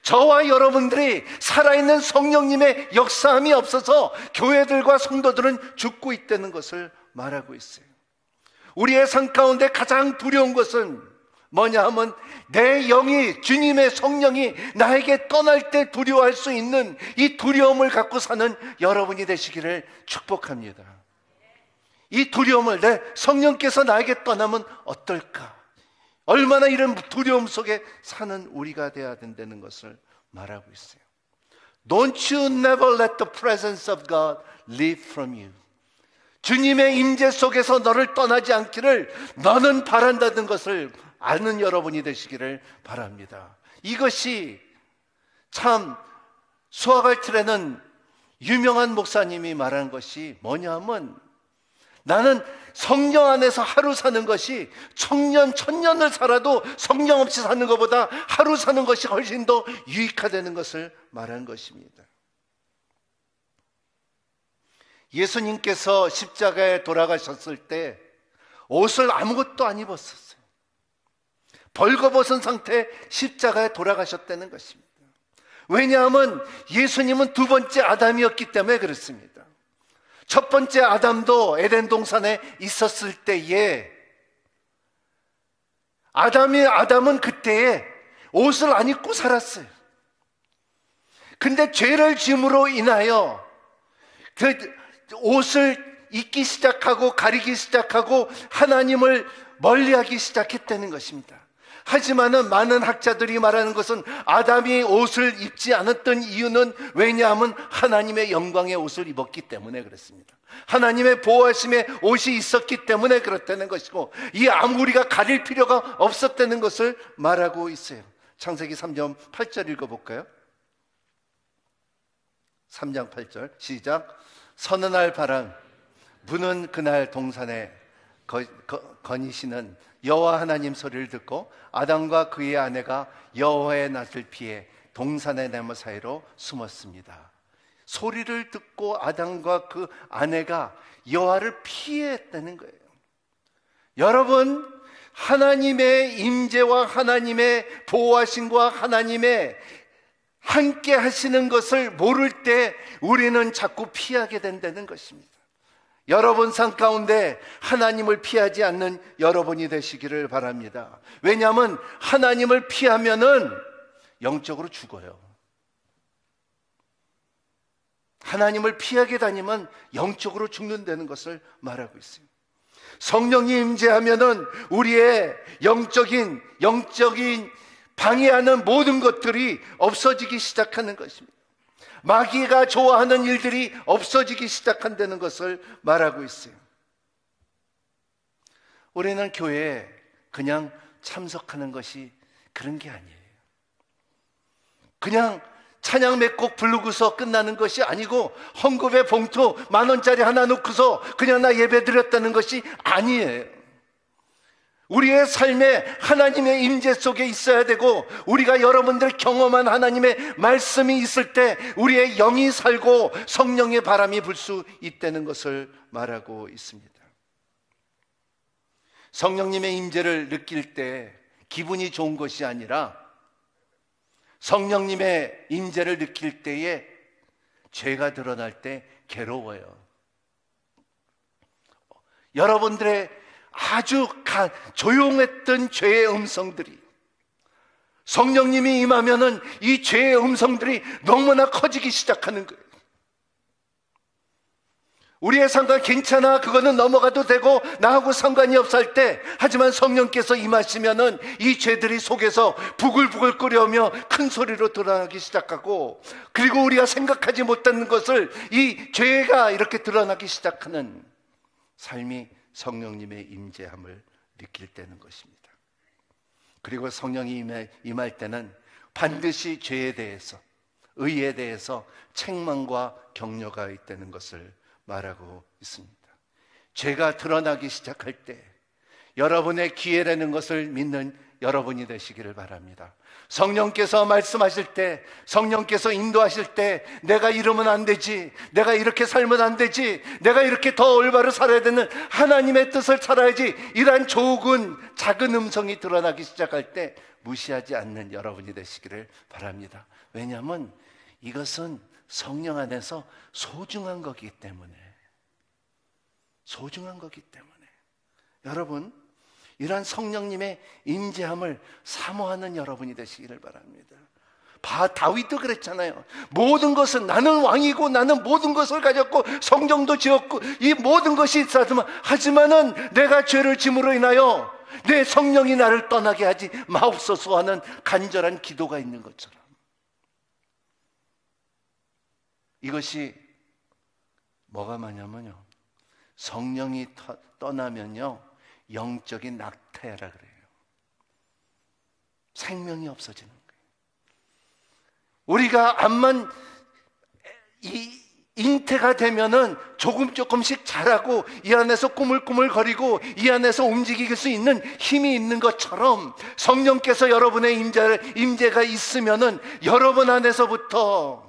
저와 여러분들이 살아있는 성령님의 역사함이 없어서 교회들과 성도들은 죽고 있다는 것을 말하고 있어요. 우리의 삶 가운데 가장 두려운 것은 뭐냐 하면 내 영이, 주님의 성령이 나에게 떠날 때 두려워할 수 있는 이 두려움을 갖고 사는 여러분이 되시기를 축복합니다. 이 두려움을, 내 성령께서 나에게 떠나면 어떨까? 얼마나 이런 두려움 속에 사는 우리가 돼야 된다는 것을 말하고 있어요. Don't you never let the presence of God leave from you. 주님의 임재 속에서 너를 떠나지 않기를 너는 바란다는 것을 아는 여러분이 되시기를 바랍니다. 이것이 참 수아갈틀에는 유명한 목사님이 말한 것이 뭐냐면, 나는 성령 안에서 하루 사는 것이 천년을 살아도 성령 없이 사는 것보다 하루 사는 것이 훨씬 더 유익하다는 것을 말한 것입니다. 예수님께서 십자가에 돌아가셨을 때 옷을 아무것도 안 입었었어요. 벌거벗은 상태에 십자가에 돌아가셨다는 것입니다. 왜냐하면 예수님은 두 번째 아담이었기 때문에 그렇습니다. 첫 번째 아담도 에덴 동산에 있었을 때에 아담은 그때에 옷을 안 입고 살았어요. 근데 죄를 지음으로 인하여 그 옷을 입기 시작하고 가리기 시작하고 하나님을 멀리하기 시작했다는 것입니다. 하지만은 많은 학자들이 말하는 것은 아담이 옷을 입지 않았던 이유는 왜냐하면 하나님의 영광의 옷을 입었기 때문에 그렇습니다. 하나님의 보호하심의 옷이 있었기 때문에 그렇다는 것이고, 이 우리가 가릴 필요가 없었다는 것을 말하고 있어요. 창세기 3장 8절 읽어볼까요? 3장 8절 시작. 서느 날 바람 부는 그날 동산에 거니시는 여호와 하나님 소리를 듣고 아담과 그의 아내가 여호와의 낯을 피해 동산의 나무 사이로 숨었습니다. 소리를 듣고 아담과 그 아내가 여호와를 피했다는 거예요. 여러분, 하나님의 임재와 하나님의 보호하심과 하나님의 함께 하시는 것을 모를 때 우리는 자꾸 피하게 된다는 것입니다. 여러분 삶 가운데 하나님을 피하지 않는 여러분이 되시기를 바랍니다. 왜냐하면 하나님을 피하면은 영적으로 죽어요. 하나님을 피하게 다니면 영적으로 죽는다는 것을 말하고 있어요. 성령이 임재하면은 우리의 영적인 방해하는 모든 것들이 없어지기 시작하는 것입니다. 마귀가 좋아하는 일들이 없어지기 시작한다는 것을 말하고 있어요. 우리는 교회에 그냥 참석하는 것이 그런 게 아니에요. 그냥 찬양 몇 곡 부르고서 끝나는 것이 아니고, 헌금의 봉투 10,000원짜리 하나 놓고서 그냥 나 예배 드렸다는 것이 아니에요. 우리의 삶에 하나님의 임재 속에 있어야 되고, 우리가 여러분들 경험한 하나님의 말씀이 있을 때 우리의 영이 살고 성령의 바람이 불 수 있다는 것을 말하고 있습니다. 성령님의 임재를 느낄 때 기분이 좋은 것이 아니라, 성령님의 임재를 느낄 때에 죄가 드러날 때 괴로워요. 여러분들의 아주 조용했던 죄의 음성들이 성령님이 임하면은 이 죄의 음성들이 너무나 커지기 시작하는 거예요. 우리의 상관 괜찮아, 그거는 넘어가도 되고 나하고 상관이 없어 할 때, 하지만 성령께서 임하시면은 이 죄들이 속에서 부글부글 끓여오며 큰 소리로 드러나기 시작하고, 그리고 우리가 생각하지 못하는 것을 이 죄가 이렇게 드러나기 시작하는 삶이 성령님의 임재함을 느낄 때는 것입니다. 그리고 성령이 임할 때는 반드시 죄에 대해서, 의에 대해서 책망과 격려가 있다는 것을 말하고 있습니다. 죄가 드러나기 시작할 때 여러분의 기회라는 것을 믿는 여러분이 되시기를 바랍니다. 성령께서 말씀하실 때, 성령께서 인도하실 때, 내가 이러면 안 되지, 내가 이렇게 살면 안 되지, 내가 이렇게 더 올바로 살아야 되는 하나님의 뜻을 살아야지, 이러한 작은 음성이 드러나기 시작할 때 무시하지 않는 여러분이 되시기를 바랍니다. 왜냐하면 이것은 성령 안에서 소중한 거기 때문에, 여러분, 이러한 성령님의 임재함을 사모하는 여러분이 되시기를 바랍니다. 다윗도 그랬잖아요. 모든 것은, 나는 왕이고 나는 모든 것을 가졌고 성정도 지었고 이 모든 것이 있었지만, 하지만은 내가 죄를 짐으로 인하여 내 성령이 나를 떠나게 하지 마옵소서 하는 간절한 기도가 있는 것처럼, 이것이 뭐가 많냐면요, 성령이 떠나면요 영적인 낙태라 그래요. 생명이 없어지는 거예요. 우리가 암만 잉태가 되면은 조금씩 자라고 이 안에서 꾸물꾸물거리고 이 안에서 움직일 수 있는 힘이 있는 것처럼 성령께서 여러분의 임재가 있으면은 여러분 안에서부터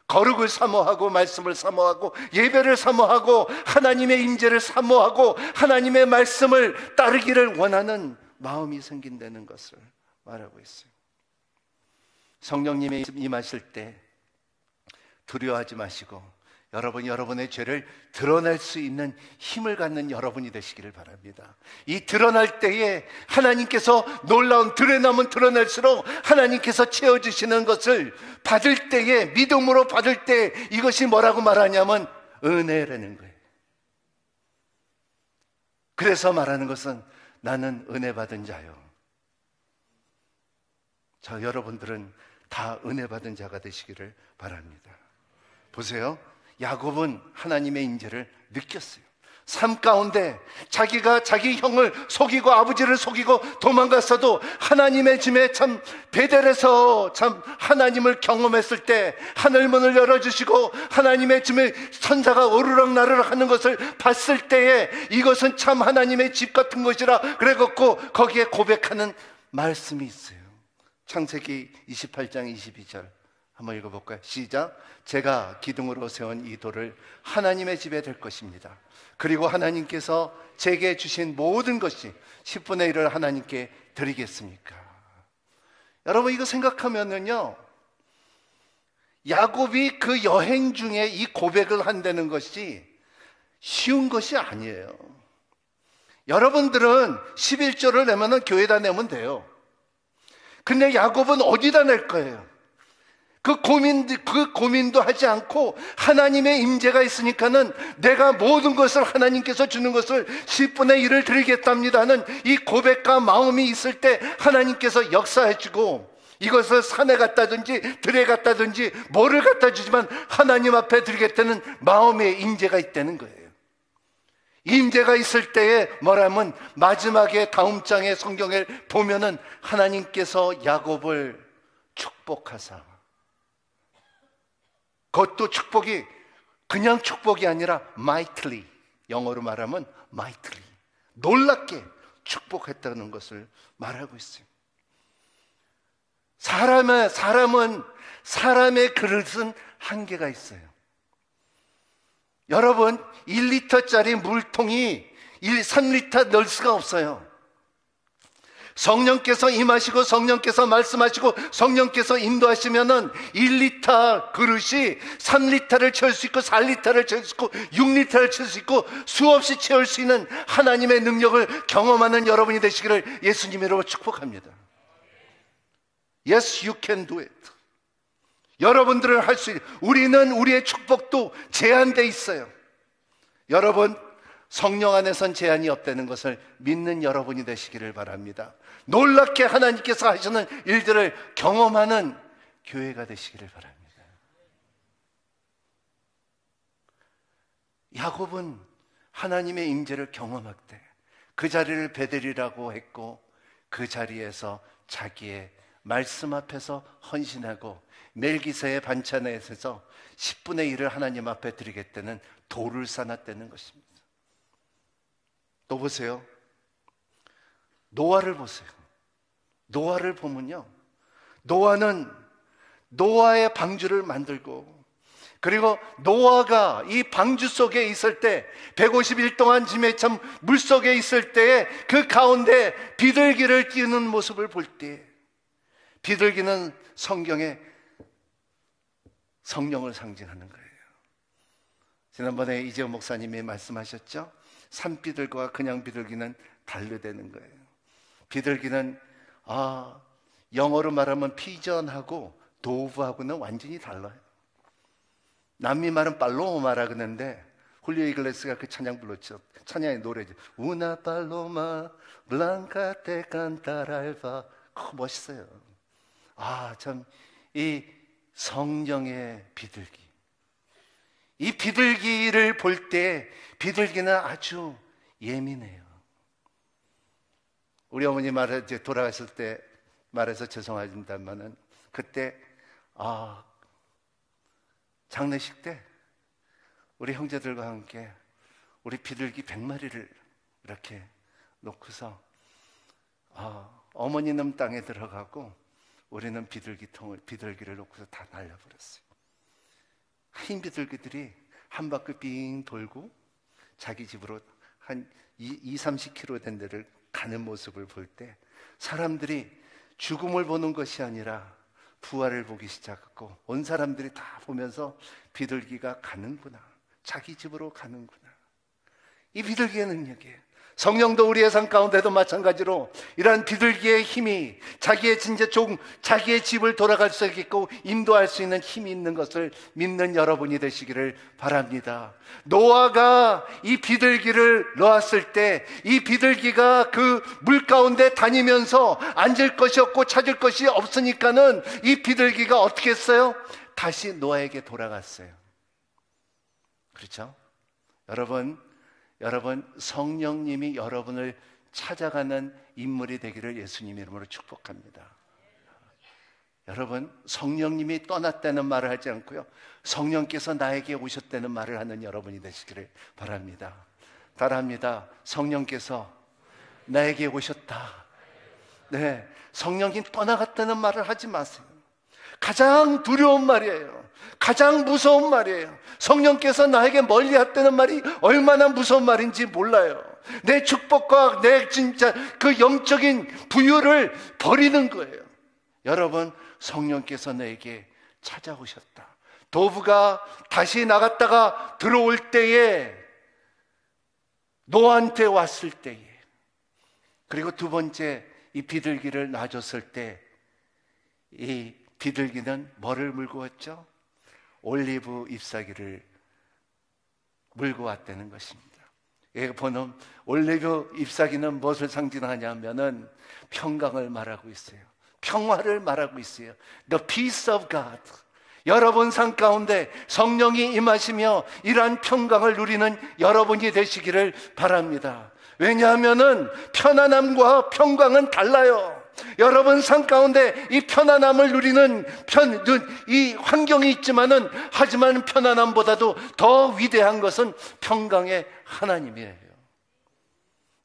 거룩을 사모하고 말씀을 사모하고 예배를 사모하고 하나님의 임재를 사모하고 하나님의 말씀을 따르기를 원하는 마음이 생긴다는 것을 말하고 있어요. 성령님이 임하실 때 두려워하지 마시고 여러분의 죄를 드러낼 수 있는 힘을 갖는 여러분이 되시기를 바랍니다. 이 드러날 때에 하나님께서 놀라운 드러나면 드러낼수록 하나님께서 채워주시는 것을 받을 때에 믿음으로 받을 때 이것이 뭐라고 말하냐면 은혜라는 거예요. 그래서 말하는 것은 나는 은혜 받은 자요. 저 여러분들은 다 은혜 받은 자가 되시기를 바랍니다. 보세요. 야곱은 하나님의 임재를 느꼈어요. 삶 가운데 자기가 자기 형을 속이고 아버지를 속이고 도망갔어도 하나님의 짐에 참 베델에서 참 하나님을 경험했을 때 하늘문을 열어주시고 하나님의 짐에 천사가 오르락나르락 하는 것을 봤을 때에 이것은 참 하나님의 집 같은 것이라 그래갖고 거기에 고백하는 말씀이 있어요. 창세기 28장 22절 한번 읽어볼까요? 시작. 제가 기둥으로 세운 이 돌을 하나님의 집에 될 것입니다. 그리고 하나님께서 제게 주신 모든 것이 10분의 1을 하나님께 드리겠습니까? 여러분 이거 생각하면은요, 야곱이 그 여행 중에 이 고백을 한다는 것이 쉬운 것이 아니에요. 여러분들은 11조를 내면은 교회에다 내면 돼요. 근데 야곱은 어디다 낼 거예요? 그 고민도 하지 않고 하나님의 임재가 있으니까는 내가 모든 것을 하나님께서 주는 것을 10분의 1을 드리겠답니다는 이 고백과 마음이 있을 때 하나님께서 역사해주고 이것을 산에 갖다든지 들에 갖다든지 뭐를 갖다 주지만 하나님 앞에 드리겠다는 마음의 임재가 있다는 거예요. 임재가 있을 때에 뭐라면 마지막에 다음 장의 성경을 보면은 하나님께서 야곱을 축복하사, 그것도 축복이 그냥 축복이 아니라 mightily, 영어로 말하면 mightily, 놀랍게 축복했다는 것을 말하고 있어요. 사람의 그릇은 한계가 있어요. 여러분 1리터짜리 물통이 3리터 넣을 수가 없어요. 성령께서 임하시고 성령께서 말씀하시고 성령께서 인도하시면은 1리터 그릇이 3리터를 채울 수 있고 4리터를 채울 수 있고 6리터를 채울 수 있고 수없이 채울 수 있는 하나님의 능력을 경험하는 여러분이 되시기를 예수님 이름으로 축복합니다. Yes, you can do it. 여러분들은 할 수 있어요. 우리는 우리의 축복도 제한되어 있어요. 여러분 성령 안에선 제한이 없다는 것을 믿는 여러분이 되시기를 바랍니다. 놀랍게 하나님께서 하시는 일들을 경험하는 교회가 되시기를 바랍니다. 야곱은 하나님의 임재를 경험할 때 그 자리를 베델이라고 했고 그 자리에서 자기의 말씀 앞에서 헌신하고 멜기세의 반찬에 있어서 10분의 1을 하나님 앞에 드리겠다는 돌을 쌓았다는 것입니다. 또 보세요. 노아를 보세요. 노아를 보면요, 노아는 노아의 방주를 만들고 그리고 노아가 이 방주 속에 있을 때 150일 동안 짐에 참 물속에 있을 때에 그 가운데 비둘기를 띄우는 모습을 볼 때 비둘기는 성경에 성령을 상징하는 거예요. 지난번에 이재호 목사님이 말씀하셨죠? 산비둘기와 그냥 비둘기는 다르다는 거예요. 비둘기는 영어로 말하면 피전하고 도브하고는 완전히 달라요. 남미 말은 팔로마라 그러는데 훌리오 이글레스가 그 찬양 불렀죠. 찬양의 노래죠. 우나 팔로마 블랑카 테 칸타랄바. 멋있어요. 참 이 성령의 비둘기, 이 비둘기를 볼 때 비둘기는 아주 예민해요. 우리 어머니 말에 이제 돌아가실 때 말해서 죄송합니다만은 그때 장례식 때 우리 형제들과 함께 우리 비둘기 100마리를 이렇게 놓고서 어머니는 땅에 들어가고 우리는 비둘기를 놓고서 다 날려버렸어요. 흰 비둘기들이 한 바퀴 빙 돌고 자기 집으로 한 20-30km 된 데를 가는 모습을 볼 때 사람들이 죽음을 보는 것이 아니라 부활을 보기 시작했고 온 사람들이 다 보면서 비둘기가 가는구나, 자기 집으로 가는구나. 이 비둘기의 능력이에요. 성령도 우리의 삶 가운데도 마찬가지로 이러한 비둘기의 힘이 자기의 자기의 집을 돌아갈 수 있고 인도할 수 있는 힘이 있는 것을 믿는 여러분이 되시기를 바랍니다. 노아가 이 비둘기를 놓았을 때 이 비둘기가 그 물 가운데 다니면서 앉을 것이 없고 찾을 것이 없으니까는 이 비둘기가 어떻게 했어요? 다시 노아에게 돌아갔어요. 그렇죠? 여러분, 성령님이 여러분을 찾아가는 인물이 되기를 예수님 이름으로 축복합니다. 여러분, 성령님이 떠났다는 말을 하지 않고요, 성령께서 나에게 오셨다는 말을 하는 여러분이 되시기를 바랍니다. 따라합니다. 성령께서 나에게 오셨다. 네, 성령이 떠나갔다는 말을 하지 마세요. 가장 두려운 말이에요. 가장 무서운 말이에요. 성령께서 나에게 멀리 했다는 말이 얼마나 무서운 말인지 몰라요. 내 축복과 내 진짜 그 영적인 부유를 버리는 거예요. 여러분, 성령께서 내게 찾아오셨다. 도브가 다시 나갔다가 들어올 때에, 노아한테 왔을 때에, 그리고 두 번째 이 비둘기를 놔줬을 때 이 비둘기는 뭐를 물고 왔죠? 올리브 잎사귀를 물고 왔다는 것입니다. 보면 올리브 잎사귀는 무엇을 상징하냐면은 평강을 말하고 있어요. 평화를 말하고 있어요. The peace of God. 여러분 삶 가운데 성령이 임하시며 이러한 평강을 누리는 여러분이 되시기를 바랍니다. 왜냐하면은 편안함과 평강은 달라요. 여러분 삶 가운데 이 편안함을 누리는 이 환경이 있지만은, 하지만 편안함보다도 더 위대한 것은 평강의 하나님이에요.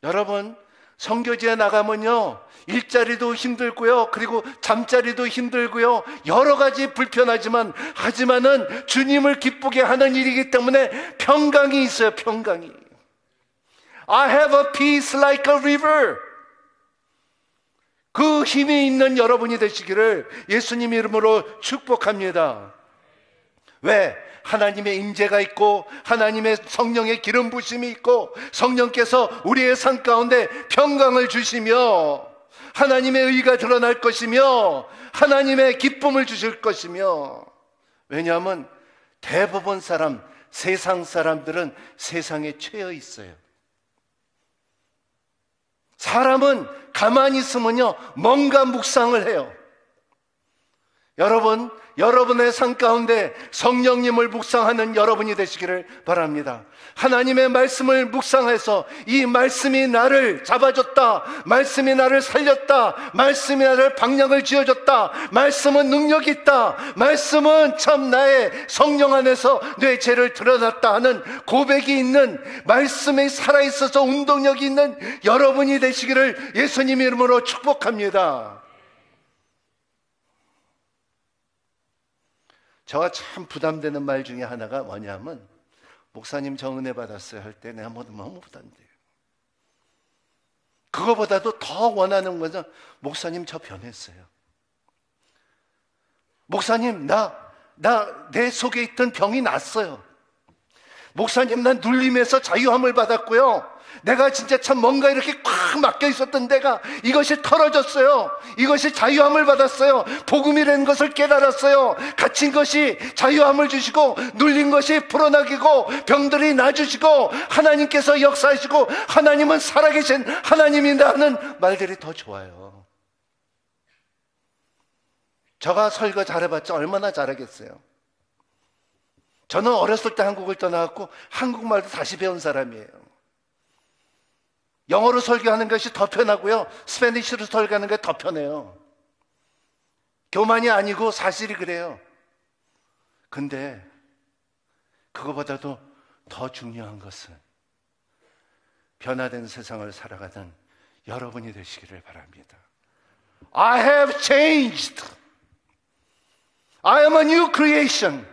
여러분, 선교지에 나가면요, 일자리도 힘들고요, 그리고 잠자리도 힘들고요, 여러 가지 불편하지만, 하지만은 주님을 기쁘게 하는 일이기 때문에 평강이 있어요. 평강이. I have a peace like a river. 그 힘이 있는 여러분이 되시기를 예수님 이름으로 축복합니다. 왜? 하나님의 임재가 있고 하나님의 성령의 기름 부심이 있고 성령께서 우리의 삶 가운데 평강을 주시며 하나님의 의가 드러날 것이며 하나님의 기쁨을 주실 것이며, 왜냐하면 대부분 세상 사람들은 세상에 처해 있어요. 사람은 가만히 있으면요, 뭔가 묵상을 해요. 여러분, 여러분의 삶 가운데 성령님을 묵상하는 여러분이 되시기를 바랍니다. 하나님의 말씀을 묵상해서 이 말씀이 나를 잡아줬다, 말씀이 나를 살렸다, 말씀이 나를 방향을 지어줬다, 말씀은 능력이 있다, 말씀은 참 나의 성령 안에서 내 죄를 드러났다 하는 고백이 있는, 말씀이 살아있어서 운동력이 있는 여러분이 되시기를 예수님 이름으로 축복합니다. 저가 참 부담되는 말 중에 하나가 뭐냐면, 목사님 저 은혜 받았어요 할 때 내가 너무 부담돼요. 그거보다도 더 원하는 것은, 목사님 저 변했어요. 목사님 내 속에 있던 병이 났어요. 목사님 난 눌림에서 자유함을 받았고요, 내가 진짜 참 뭔가 이렇게 꽉 막혀 있었던 데가 이것이 털어졌어요. 이것이 자유함을 받았어요. 복음이라는 것을 깨달았어요. 갇힌 것이 자유함을 주시고 눌린 것이 풀어나기고 병들이 나아주시고 하나님께서 역사하시고 하나님은 살아계신 하나님이다 하는 말들이 더 좋아요. 저가 설교 잘해봤자 얼마나 잘하겠어요. 저는 어렸을 때 한국을 떠나갖고 한국말도 다시 배운 사람이에요. 영어로 설교하는 것이 더 편하고요, 스페니쉬로 설교하는 게 더 편해요. 교만이 아니고 사실이 그래요. 근데 그거보다도 더 중요한 것은 변화된 세상을 살아가는 여러분이 되시기를 바랍니다. I have changed. I am a new creation.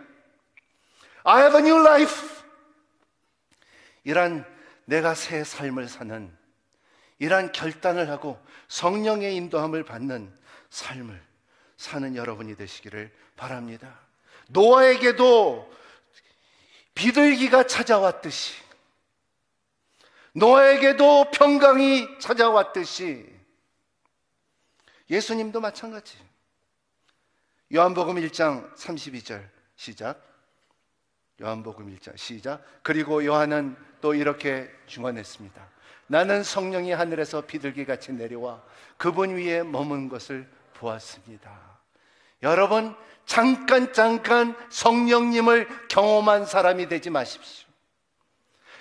I have a new life. 이란 내가 새 삶을 사는, 이란 결단을 하고 성령의 인도함을 받는 삶을 사는 여러분이 되시기를 바랍니다. 노아에게도 비둘기가 찾아왔듯이, 노아에게도 평강이 찾아왔듯이 예수님도 마찬가지. 요한복음 1장 32절 시작. 요한복음 1장 시작. 그리고 요한은 또 이렇게 증언했습니다. 나는 성령이 하늘에서 비둘기같이 내려와 그분 위에 머문 것을 보았습니다. 여러분, 잠깐 성령님을 경험한 사람이 되지 마십시오.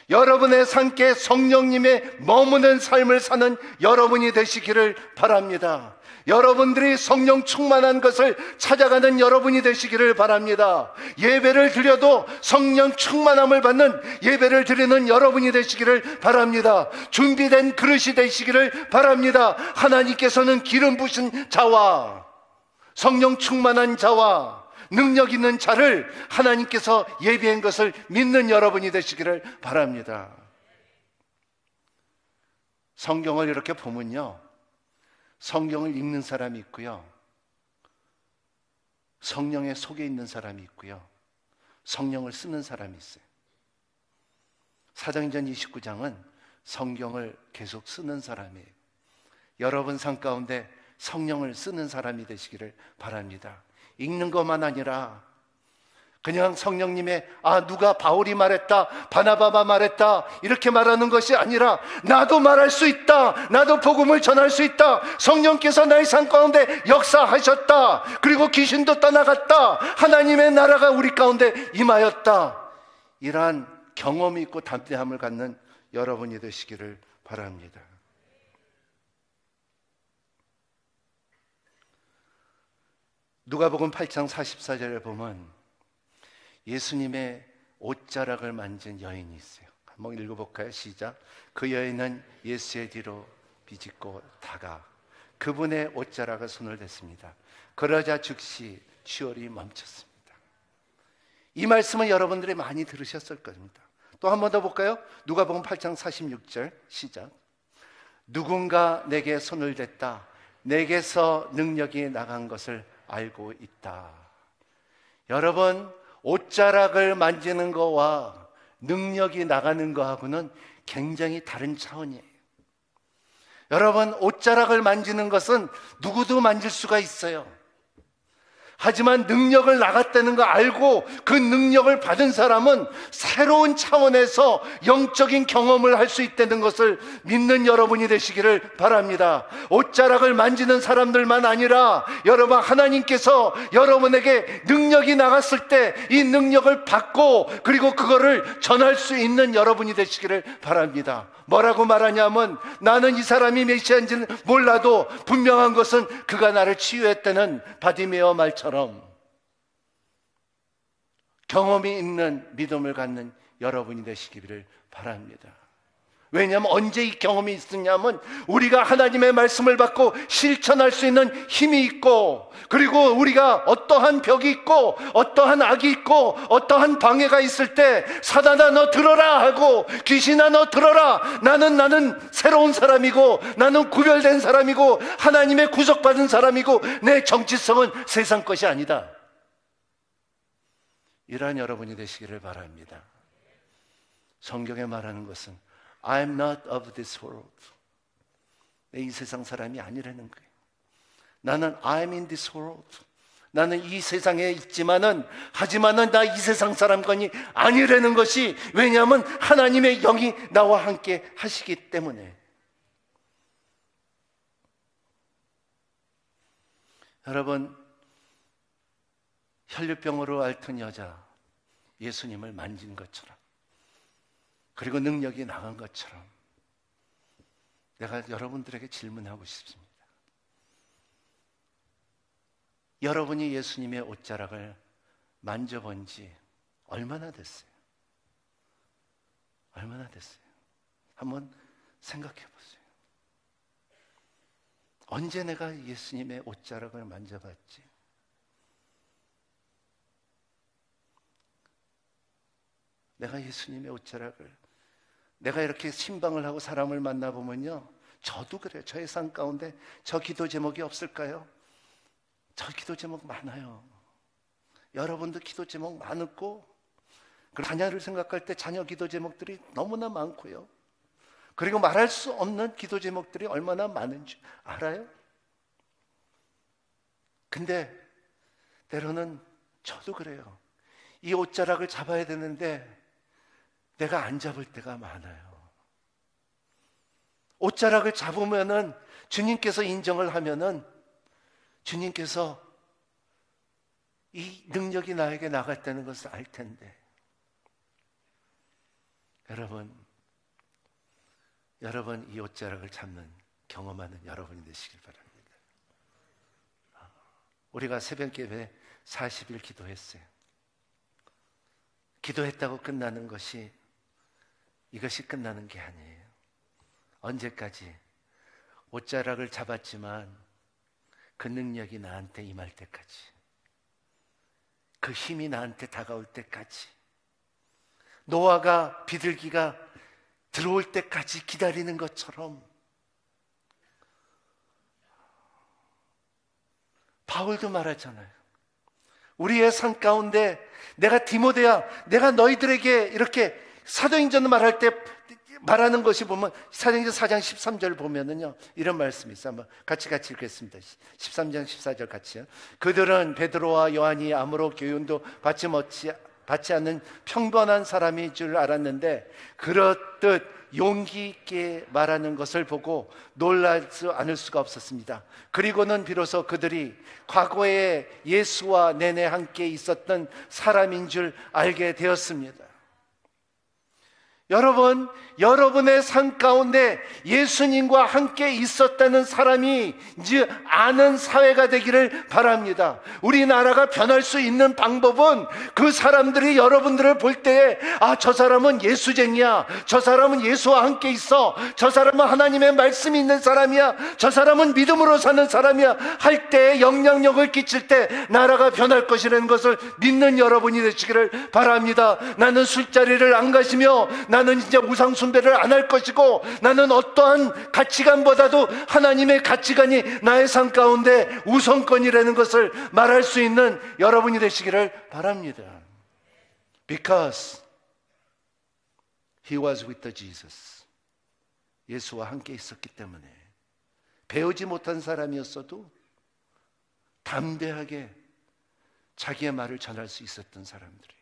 여러분의 삶께 성령님의 머무는 삶을 사는 여러분이 되시기를 바랍니다. 여러분들이 성령 충만한 것을 찾아가는 여러분이 되시기를 바랍니다. 예배를 드려도 성령 충만함을 받는 예배를 드리는 여러분이 되시기를 바랍니다. 준비된 그릇이 되시기를 바랍니다. 하나님께서는 기름 부신 자와 성령 충만한 자와 능력 있는 자를 하나님께서 예비한 것을 믿는 여러분이 되시기를 바랍니다. 성경을 이렇게 보면요, 성경을 읽는 사람이 있고요, 성령의 속에 있는 사람이 있고요, 성령을 쓰는 사람이 있어요. 사도행전 29장은 성경을 계속 쓰는 사람이에요. 여러분 삶 가운데 성령을 쓰는 사람이 되시기를 바랍니다. 읽는 것만 아니라 그냥 성령님의 누가 바울이 말했다, 바나바가 말했다 이렇게 말하는 것이 아니라 나도 말할 수 있다, 나도 복음을 전할 수 있다, 성령께서 나의 삶 가운데 역사하셨다, 그리고 귀신도 떠나갔다, 하나님의 나라가 우리 가운데 임하였다, 이러한 경험이 있고 담대함을 갖는 여러분이 되시기를 바랍니다. 누가복음 8장 44절에 보면 예수님의 옷자락을 만진 여인이 있어요. 한번 읽어볼까요? 시작. 그 여인은 예수의 뒤로 비집고 다가 그분의 옷자락에 손을 댔습니다. 그러자 즉시 치열이 멈췄습니다. 이 말씀은 여러분들이 많이 들으셨을 겁니다. 또 한 번 더 볼까요? 누가복음 8장 46절 시작. 누군가 내게 손을 댔다. 내게서 능력이 나간 것을 알고 있다. 여러분, 옷자락을 만지는 거와 능력이 나가는 거하고는 굉장히 다른 차원이에요. 여러분, 옷자락을 만지는 것은 누구도 만질 수가 있어요. 하지만 능력을 나갔다는 거 알고 그 능력을 받은 사람은 새로운 차원에서 영적인 경험을 할 수 있다는 것을 믿는 여러분이 되시기를 바랍니다. 옷자락을 만지는 사람들만 아니라 여러분, 하나님께서 여러분에게 능력이 나갔을 때 이 능력을 받고 그리고 그거를 전할 수 있는 여러분이 되시기를 바랍니다. 뭐라고 말하냐면 나는 이 사람이 메시아인지는 몰라도 분명한 것은 그가 나를 치유했다는 바디메어 말처럼 경험이 있는 믿음을 갖는 여러분이 되시기를 바랍니다. 왜냐하면 언제 이 경험이 있었냐면 우리가 하나님의 말씀을 받고 실천할 수 있는 힘이 있고, 그리고 우리가 어떠한 벽이 있고 어떠한 악이 있고 어떠한 방해가 있을 때 사단아 너 들어라 하고, 귀신아 너 들어라, 나는 새로운 사람이고 나는 구별된 사람이고 하나님의 구속받은 사람이고 내 정체성은 세상 것이 아니다, 이러한 여러분이 되시기를 바랍니다. 성경에 말하는 것은 I'm not of this world. 내 이 세상 사람이 아니라는 거예요. 나는 I'm in this world. 나는 이 세상에 있지만은, 하지만은 나 이 세상 사람건이 아니라는 것이, 왜냐하면 하나님의 영이 나와 함께 하시기 때문에. 여러분, 혈류병으로 앓던 여자 예수님을 만진 것처럼, 그리고 능력이 나간 것처럼 내가 여러분들에게 질문하고 싶습니다. 여러분이 예수님의 옷자락을 만져본 지 얼마나 됐어요? 얼마나 됐어요? 한번 생각해 보세요. 언제 내가 예수님의 옷자락을 만져봤지? 내가 예수님의 옷자락을, 내가 이렇게 신방을 하고 사람을 만나보면요, 저도 그래요. 저의 삶 가운데 저 기도 제목이 없을까요? 저 기도 제목 많아요. 여러분도 기도 제목 많고, 그리고 자녀를 생각할 때 자녀 기도 제목들이 너무나 많고요. 그리고 말할 수 없는 기도 제목들이 얼마나 많은지 알아요? 근데 때로는 저도 그래요. 이 옷자락을 잡아야 되는데 내가 안 잡을 때가 많아요. 옷자락을 잡으면은, 주님께서 인정을 하면은 주님께서 이 능력이 나에게 나갔다는 것을 알 텐데, 여러분 이 옷자락을 잡는, 경험하는 여러분이 되시길 바랍니다. 우리가 새벽 예배 40일 기도했어요. 기도했다고 끝나는 것이, 이것이 끝나는 게 아니에요. 언제까지? 옷자락을 잡았지만 그 능력이 나한테 임할 때까지, 그 힘이 나한테 다가올 때까지, 노아가 비둘기가 들어올 때까지 기다리는 것처럼 바울도 말하잖아요. 우리의 삶 가운데 내가 디모데야, 내가 너희들에게 이렇게 사도행전 말할 때 말하는 것이 보면 사도행전 4장 13절 보면은요, 이런 말씀이 있어요. 한번 같이 읽겠습니다. 13장 14절 같이요. 그들은 베드로와 요한이 아무로 교훈도 받지 않는 평범한 사람인 줄 알았는데, 그렇듯 용기 있게 말하는 것을 보고 놀라지 않을 수가 없었습니다. 그리고는 비로소 그들이 과거에 예수와 내내 함께 있었던 사람인 줄 알게 되었습니다. 여러분, 여러분의 삶 가운데 예수님과 함께 있었다는 사람이 이제 아는 사회가 되기를 바랍니다. 우리나라가 변할 수 있는 방법은 그 사람들이 여러분들을 볼 때에, 아, 저 사람은 예수쟁이야, 저 사람은 예수와 함께 있어, 저 사람은 하나님의 말씀이 있는 사람이야, 저 사람은 믿음으로 사는 사람이야 할 때, 영향력을 끼칠 때 나라가 변할 것이라는 것을 믿는 여러분이 되시기를 바랍니다. 나는 술자리를 안 가시며, 나는 이제 우상 숭배를 안 할 것이고, 나는 어떠한 가치관보다도 하나님의 가치관이 나의 삶 가운데 우선권이라는 것을 말할 수 있는 여러분이 되시기를 바랍니다. Because he was with the Jesus. 예수와 함께 있었기 때문에, 배우지 못한 사람이었어도 담대하게 자기의 말을 전할 수 있었던 사람들이.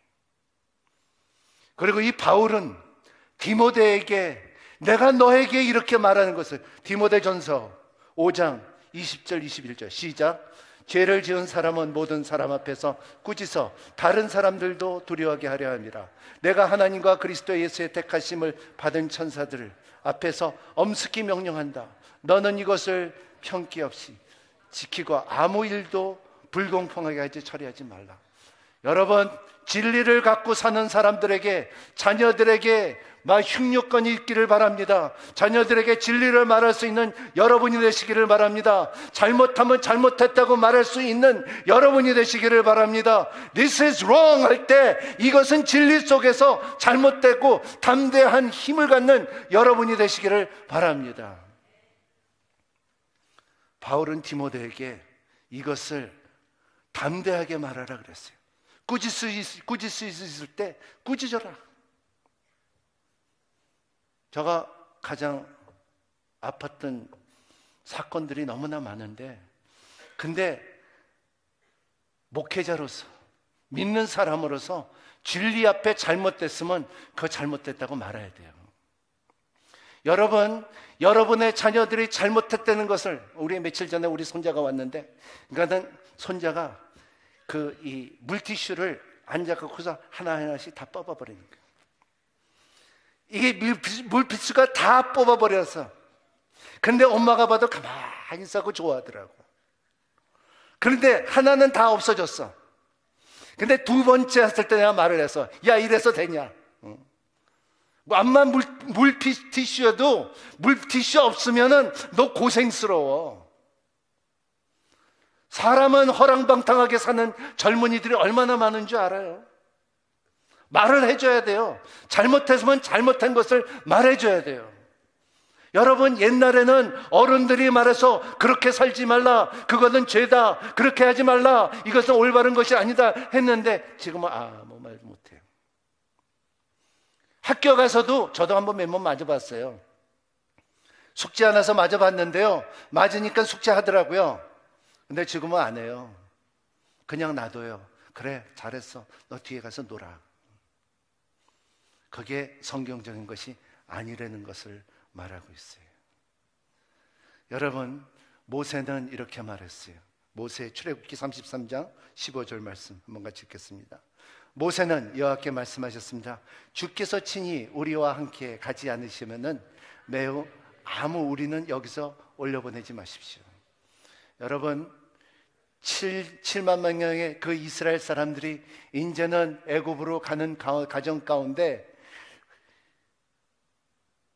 그리고 이 바울은 디모데에게, 내가 너에게 이렇게 말하는 것을, 디모데전서 5장 20절 21절 시작. 죄를 지은 사람은 모든 사람 앞에서 꾸짖어 다른 사람들도 두려워하게 하려 합니다. 내가 하나님과 그리스도 예수의 택하심을 받은 천사들 앞에서 엄숙히 명령한다. 너는 이것을 편기 없이 지키고 아무 일도 불공평하게 하지 처리하지 말라. 여러분, 진리를 갖고 사는 사람들에게, 자녀들에게 막 흉유권이 있기를 바랍니다. 자녀들에게 진리를 말할 수 있는 여러분이 되시기를 바랍니다. 잘못하면 잘못했다고 말할 수 있는 여러분이 되시기를 바랍니다. This is wrong 할 때 이것은 진리 속에서 잘못되고 담대한 힘을 갖는 여러분이 되시기를 바랍니다. 바울은 디모데에게 이것을 담대하게 말하라 그랬어요. 꾸짖을 수 있을 때 꾸짖어라. 제가 가장 아팠던 사건들이 너무나 많은데, 근데 목회자로서, 믿는 사람으로서 진리 앞에 잘못됐으면 그거 잘못됐다고 말해야 돼요. 여러분, 여러분의 자녀들이 잘못했다는 것을, 우리 며칠 전에 우리 손자가 왔는데, 그러니까 손자가 이 물티슈를 앉아갖고서 하나하나씩 다 뽑아버리는 거예요. 이게 물티슈가 다 뽑아버려서. 근데 엄마가 봐도 가만히 있고 좋아하더라고. 그런데 하나는 다 없어졌어. 근데 두 번째 했을 때 내가 말을 해서, 야, 이래서 되냐? 뭐 암만 물티슈여도 물티슈 없으면은 너 고생스러워. 사람은 허랑방탕하게 사는 젊은이들이 얼마나 많은 줄 알아요? 말을 해줘야 돼요. 잘못했으면 잘못한 것을 말해줘야 돼요. 여러분, 옛날에는 어른들이 말해서 그렇게 살지 말라, 그것은 죄다, 그렇게 하지 말라, 이것은 올바른 것이 아니다 했는데 지금은 뭐 말 못해요. 학교 가서도 저도 한번 몇 번 맞아봤어요. 숙제 하나서 맞아봤는데요, 맞으니까 숙제하더라고요. 근데 지금은 안 해요. 그냥 놔둬요. 그래, 잘했어, 너 뒤에 가서 놀아. 그게 성경적인 것이 아니라는 것을 말하고 있어요. 여러분, 모세는 이렇게 말했어요. 모세 출애굽기 33장 15절 말씀 한번 같이 읽겠습니다. 모세는 여호와께 말씀하셨습니다. 주께서 친히 우리와 함께 가지 않으시면은 매우 아무 우리는 여기서 올려보내지 마십시오. 여러분, 7만 명의 그 이스라엘 사람들이 이제는 애굽으로 가는 가정 가운데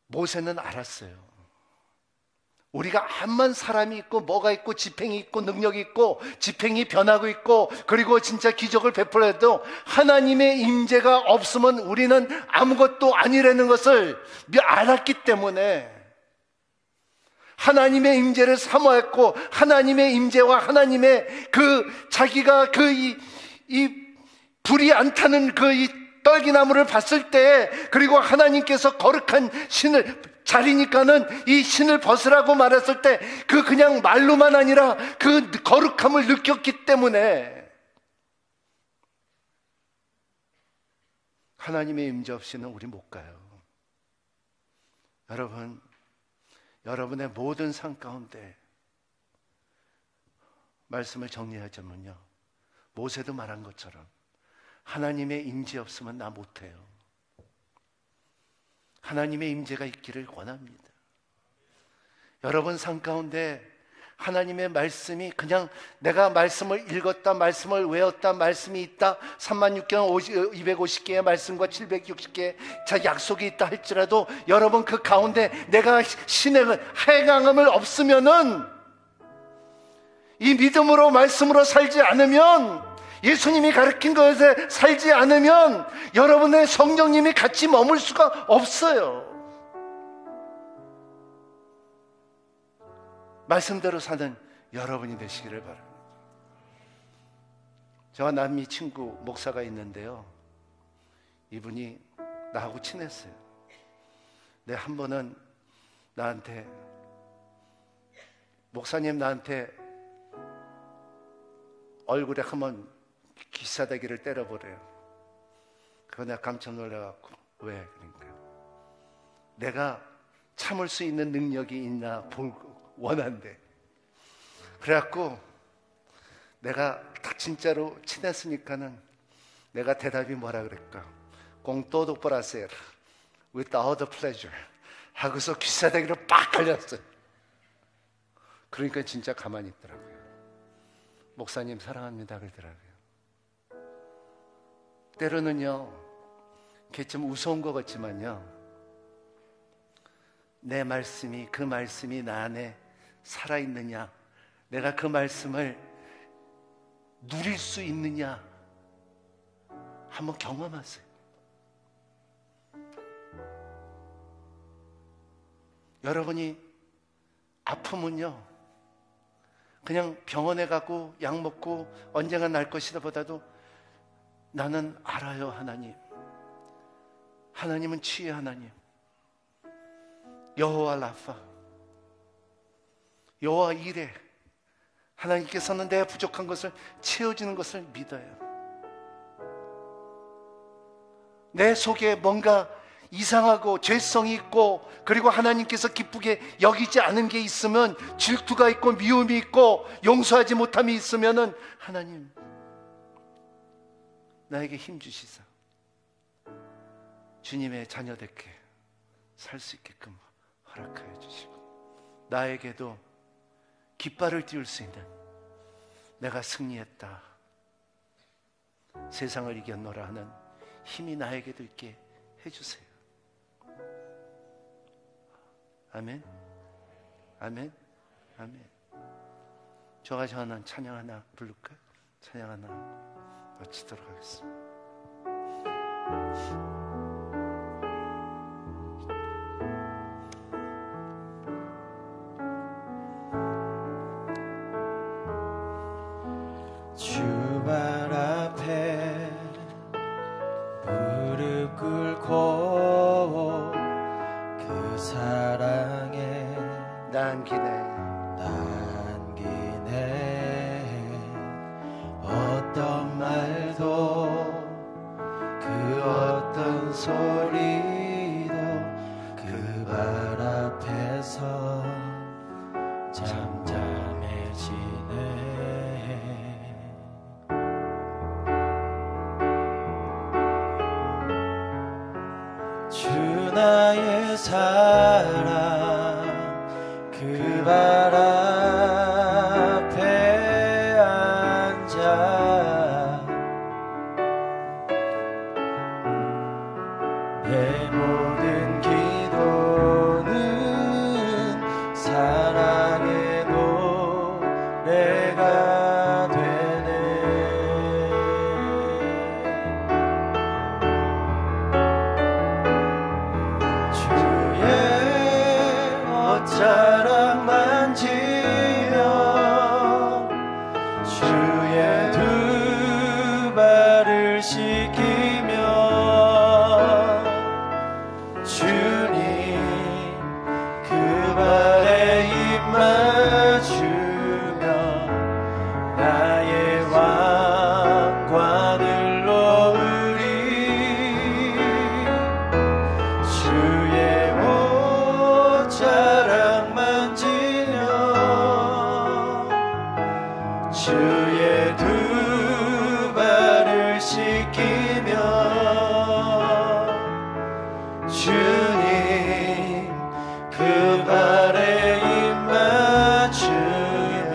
모세는 알았어요. 우리가 암만 사람이 있고 뭐가 있고 지팽이 있고 능력이 있고 지팽이 변하고 있고 그리고 진짜 기적을 베풀어도 하나님의 임재가 없으면 우리는 아무것도 아니라는 것을 알았기 때문에 하나님의 임재를 사모했고, 하나님의 임재와 하나님의 자기가 이 불이 안 타는 이 떨기나무를 봤을 때, 그리고 하나님께서 거룩한 신을 자리니까는 이 신을 벗으라고 말했을 때 그냥 말로만 아니라 그 거룩함을 느꼈기 때문에 하나님의 임재 없이는 우리 못 가요. 여러분, 여러분의 모든 삶 가운데 말씀을 정리하자면요, 모세도 말한 것처럼 하나님의 임재 없으면 나 못해요. 하나님의 임재가 있기를 원합니다. 여러분 삶 가운데 하나님의 말씀이 그냥 내가 말씀을 읽었다, 말씀을 외웠다, 말씀이 있다, 36개나 250개의 말씀과 760개의 약속이 있다 할지라도 여러분 그 가운데 내가 신의 행함을 없으면은, 이 믿음으로 말씀으로 살지 않으면, 예수님이 가르친 것에 살지 않으면 여러분의 성령님이 같이 머물 수가 없어요. 말씀대로 사는 여러분이 되시기를 바랍니다. 저와 남미 친구 목사가 있는데요, 이분이 나하고 친했어요. 근데 한 번은 나한테, 목사님 나한테 얼굴에 한번 기사대기를 때려보래요. 그거 내가 깜짝 놀라갖고, 왜? 그러니까 내가 참을 수 있는 능력이 있나 보고 원한대. 그래갖고 내가 딱 진짜로 친했으니까는 내가 대답이 뭐라 그랬까? Con todo placer, with all the pleasure 하고서 기사대기를 빡 걸렸어요. 그러니까 진짜 가만히 있더라고요. 목사님 사랑합니다 그러더라고요. 때로는요, 그게 좀 우스운 것 같지만요, 내 말씀이, 그 말씀이 나 안에 살아있느냐, 내가 그 말씀을 누릴 수 있느냐 한번 경험하세요. 여러분이 아프면요, 그냥 병원에 가고 약 먹고 언젠가 날 것이다 보다도 나는 알아요. 하나님은 치유의 하나님, 여호와 라파, 여호와 이레, 하나님께서는 내 부족한 것을 채워주는 것을 믿어요. 내 속에 뭔가 이상하고 죄성이 있고, 그리고 하나님께서 기쁘게 여기지 않은 게 있으면, 질투가 있고 미움이 있고 용서하지 못함이 있으면은 하나님 나에게 힘 주시사 주님의 자녀답게 살 수 있게끔 허락하여 주시고, 나에게도 깃발을 띄울 수 있는 내가 승리했다, 세상을 이겼노라 하는 힘이 나에게도 있게 해주세요. 아멘, 아멘, 아멘. 저가 저는 찬양 하나 부를까요? 찬양 하나 마치도록 하겠습니다. 주발 앞에 무릎 꿇고 그 사랑에 남기네 어떤 말도 그 어떤 소리도 그 발 앞에서 잠잠해지네. 주 나의 사랑 그 발 앞에 앉아 내 모든 기도는 사랑의 노래가 되네. 주의 옷자락 만지며 주의 두 발을 씻기며 주님 그 발에 입 맞추며 나의 왕관을 놓으리. 주의 옷자락 만지며 주의 두 발을 씻기며 주님 그 발에 입 맞추며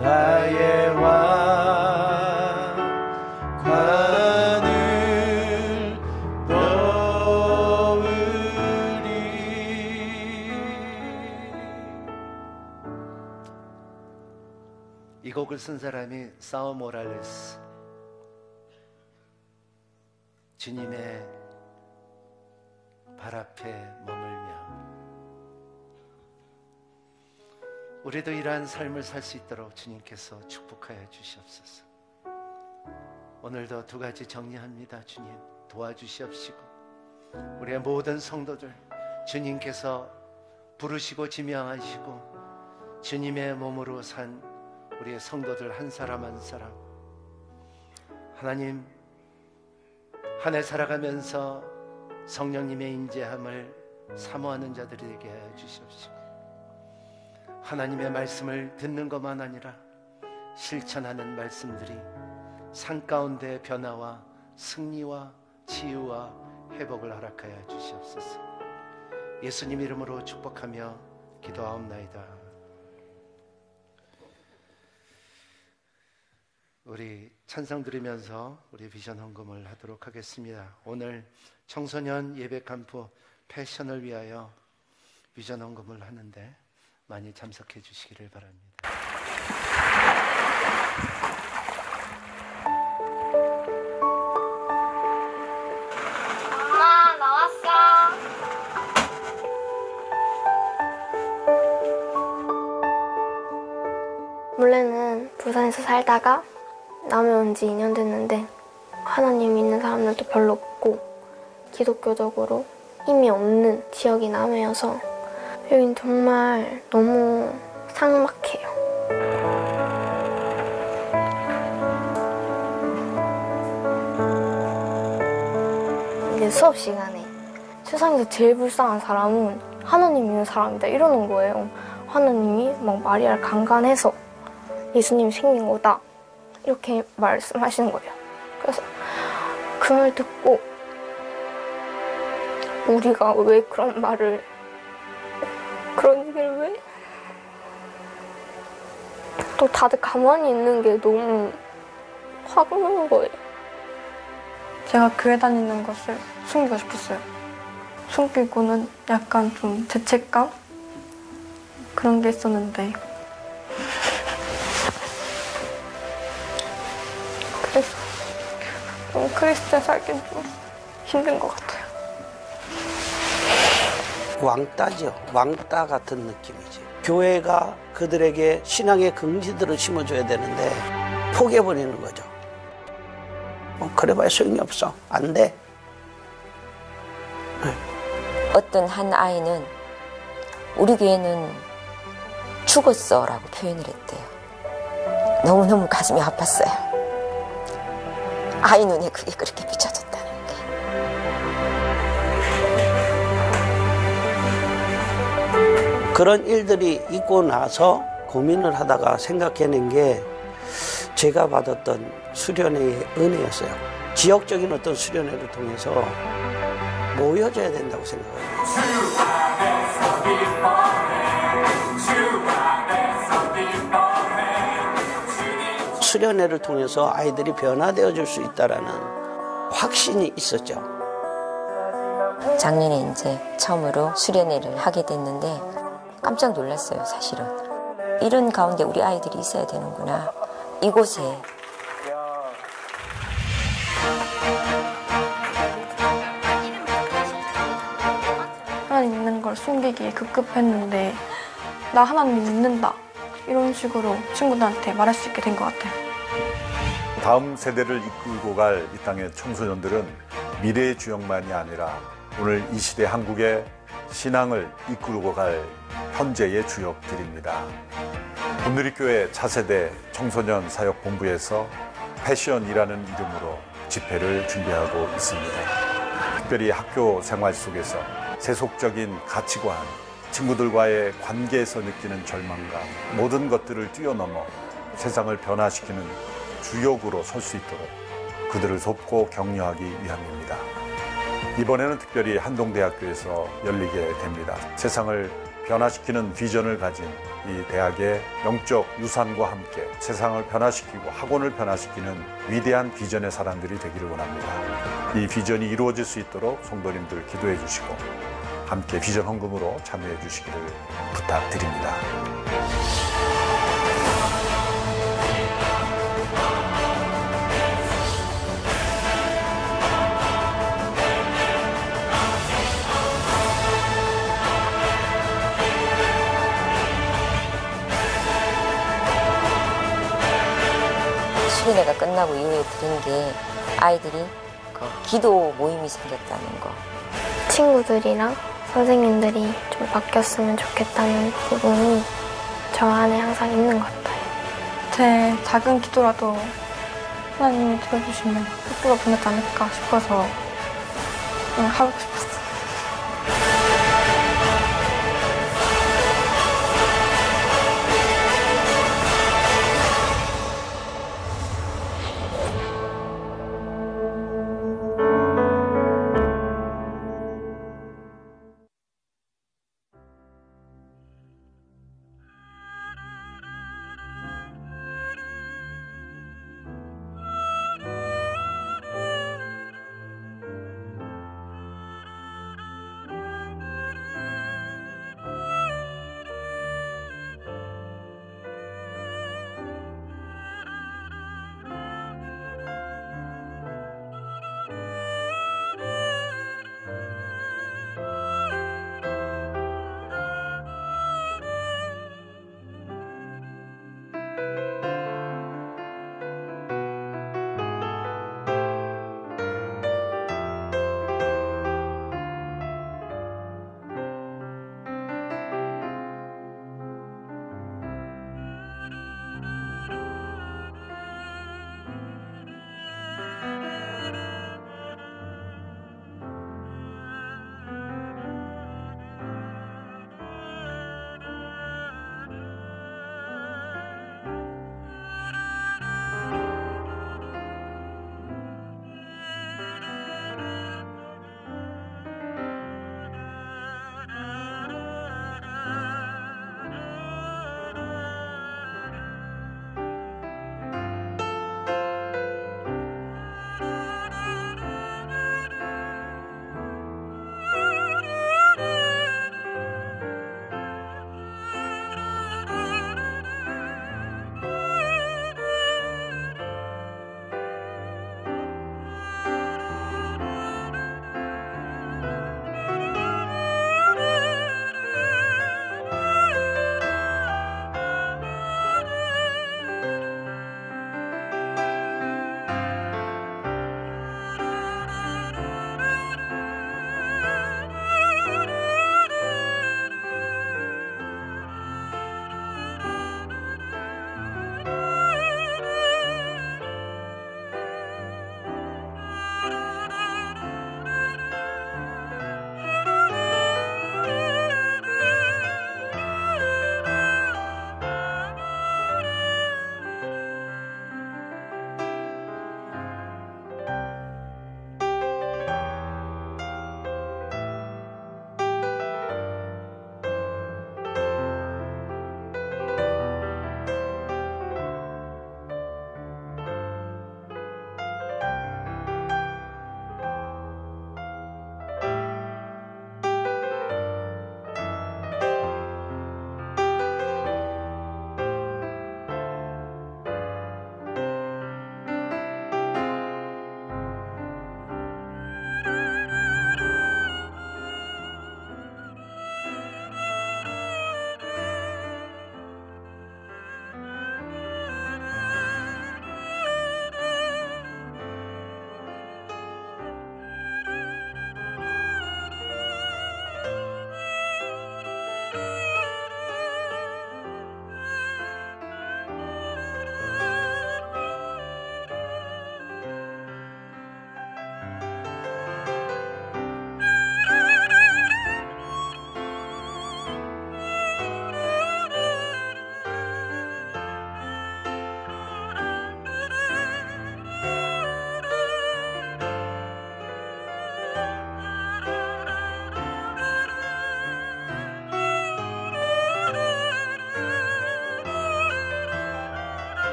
나의 왕관을 놓으리. 이 곡을 쓴 사람이 사우 모랄레스. 주님의 발 앞에 머물며 우리도 이러한 삶을 살 수 있도록 주님께서 축복하여 주시옵소서. 오늘도 두 가지 정리합니다. 주님 도와주시옵시고 우리의 모든 성도들 주님께서 부르시고 지명하시고 주님의 몸으로 산 우리의 성도들 한 사람 한 사람 하나님 한 해 살아가면서 성령님의 인재함을 사모하는 자들이 되게 하여 주시옵시고 하나님의 말씀을 듣는 것만 아니라 실천하는 말씀들이 삶 가운데 변화와 승리와 치유와 회복을 허락하여 주시옵소서. 예수님 이름으로 축복하며 기도하옵나이다. 우리 찬송 들으면서 우리 비전 헌금을 하도록 하겠습니다. 오늘 청소년 예배 캠프 패션을 위하여 비전 헌금을 하는데 많이 참석해 주시기를 바랍니다. 엄마 나왔어. 원래는 부산에서 살다가 남해 온 지 2년 됐는데 하나님 믿는 사람들도 별로 없고 기독교적으로 힘이 없는 지역이 남해여서 여긴 정말 너무 삭막해요. 이제 수업 시간에 세상에서 제일 불쌍한 사람은 하나님 믿는 사람이다 이러는 거예요. 하나님이 막 마리아를 강간해서 예수님이 생긴 거다 이렇게 말씀하시는 거예요. 그래서 그 말 듣고 우리가 왜 그런 말을 그런 얘기를 왜? 또 다들 가만히 있는 게 너무 화가 나는 거예요. 제가 교회 다니는 것을 숨기고 싶었어요. 숨기고는 약간 좀 죄책감? 그런 게 있었는데 그래서 좀 크리스찬 살긴 좀 힘든 것 같아요. 왕따죠. 왕따 같은 느낌이지. 교회가 그들에게 신앙의 긍지들을 심어줘야 되는데 포기해버리는 거죠. 그래봐야 소용이 없어. 안 돼. 어떤 한 아이는 우리 교회는 죽었어 라고 표현을 했대요. 너무너무 가슴이 아팠어요. 아이 눈에 그게 그렇게 비춰졌다는 게. 그런 일들이 있고 나서 고민을 하다가 생각해낸 게 제가 받았던 수련회의 은혜였어요. 지역적인 어떤 수련회를 통해서 모여져야 된다고 생각합니다. 수련회를 통해서 아이들이 변화되어 줄 수 있다라는 확신이 있었죠. 작년에 이제 처음으로 수련회를 하게 됐는데 깜짝 놀랐어요, 사실은. 이런 가운데 우리 아이들이 있어야 되는구나. 이곳에. 하나님 있는 걸 숨기기에 급급했는데 나 하나님 믿는다. 이런 식으로 친구들한테 말할 수 있게 된 것 같아요. 다음 세대를 이끌고 갈 이 땅의 청소년들은 미래의 주역만이 아니라 오늘 이 시대 한국의 신앙을 이끌고 갈 현재의 주역들입니다. 온누리교회 차세대 청소년 사역본부에서 패션이라는 이름으로 집회를 준비하고 있습니다. 특별히 학교 생활 속에서 세속적인 가치관, 친구들과의 관계에서 느끼는 절망감, 모든 것들을 뛰어넘어 세상을 변화시키는 주역으로 설 수 있도록 그들을 돕고 격려하기 위함입니다. 이번에는 특별히 한동대학교에서 열리게 됩니다. 세상을 변화시키는 비전을 가진 이 대학의 영적 유산과 함께 세상을 변화시키고 학원을 변화시키는 위대한 비전의 사람들이 되기를 원합니다. 이 비전이 이루어질 수 있도록 성도님들 기도해 주시고 함께 비전 헌금으로 참여해 주시기를 부탁드립니다. 수련회가 끝나고 이후에 들은 게 아이들이 그 기도 모임이 생겼다는 거. 친구들이랑 선생님들이 좀 바뀌었으면 좋겠다는 부분이 저 안에 항상 있는 것 같아요. 제 작은 기도라도 하나님이 들어주시면 흑구가 보내지 않을까 싶어서 하고 싶었어요.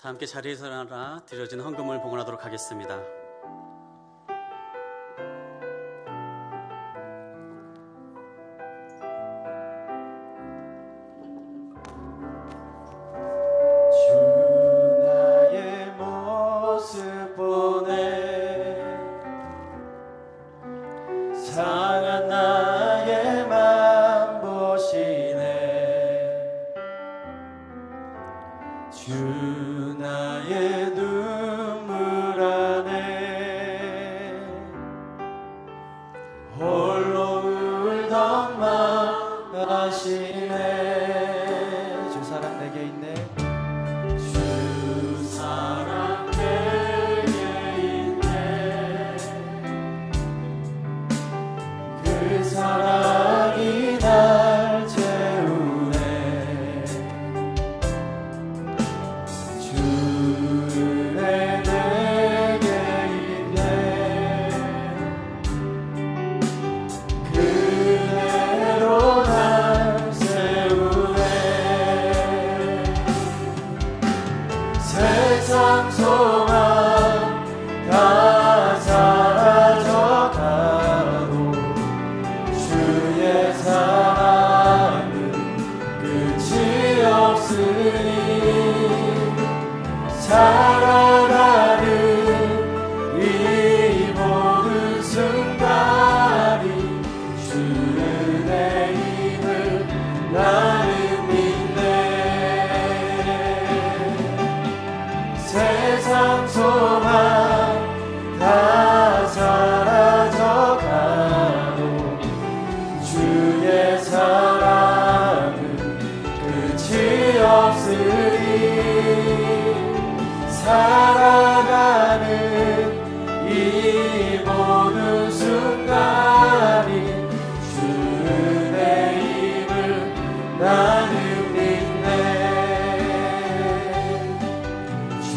다 함께 자리에서 일어나 드려진 헌금을 봉헌하도록 하겠습니다. 상한 나의 맘 보시네. 주 나의 눈물 안에 홀로 울던 맘 아시네. 주 사랑 내게 있네. 주 사랑 그 사랑이 날 채우네. 주의 내게 있네. 그대로 날 세우네. 세상 소망 다 사라져가도 주의 사랑은 끝이 없으니 살아가는 이 모든 순간이 주의 은혜임을 나는 믿네. 세상 소망 다 사라져가도 주의 사랑은 끝이 없으니 살아가는 이 모든 순간이 주 은혜임을 나는 믿네. 주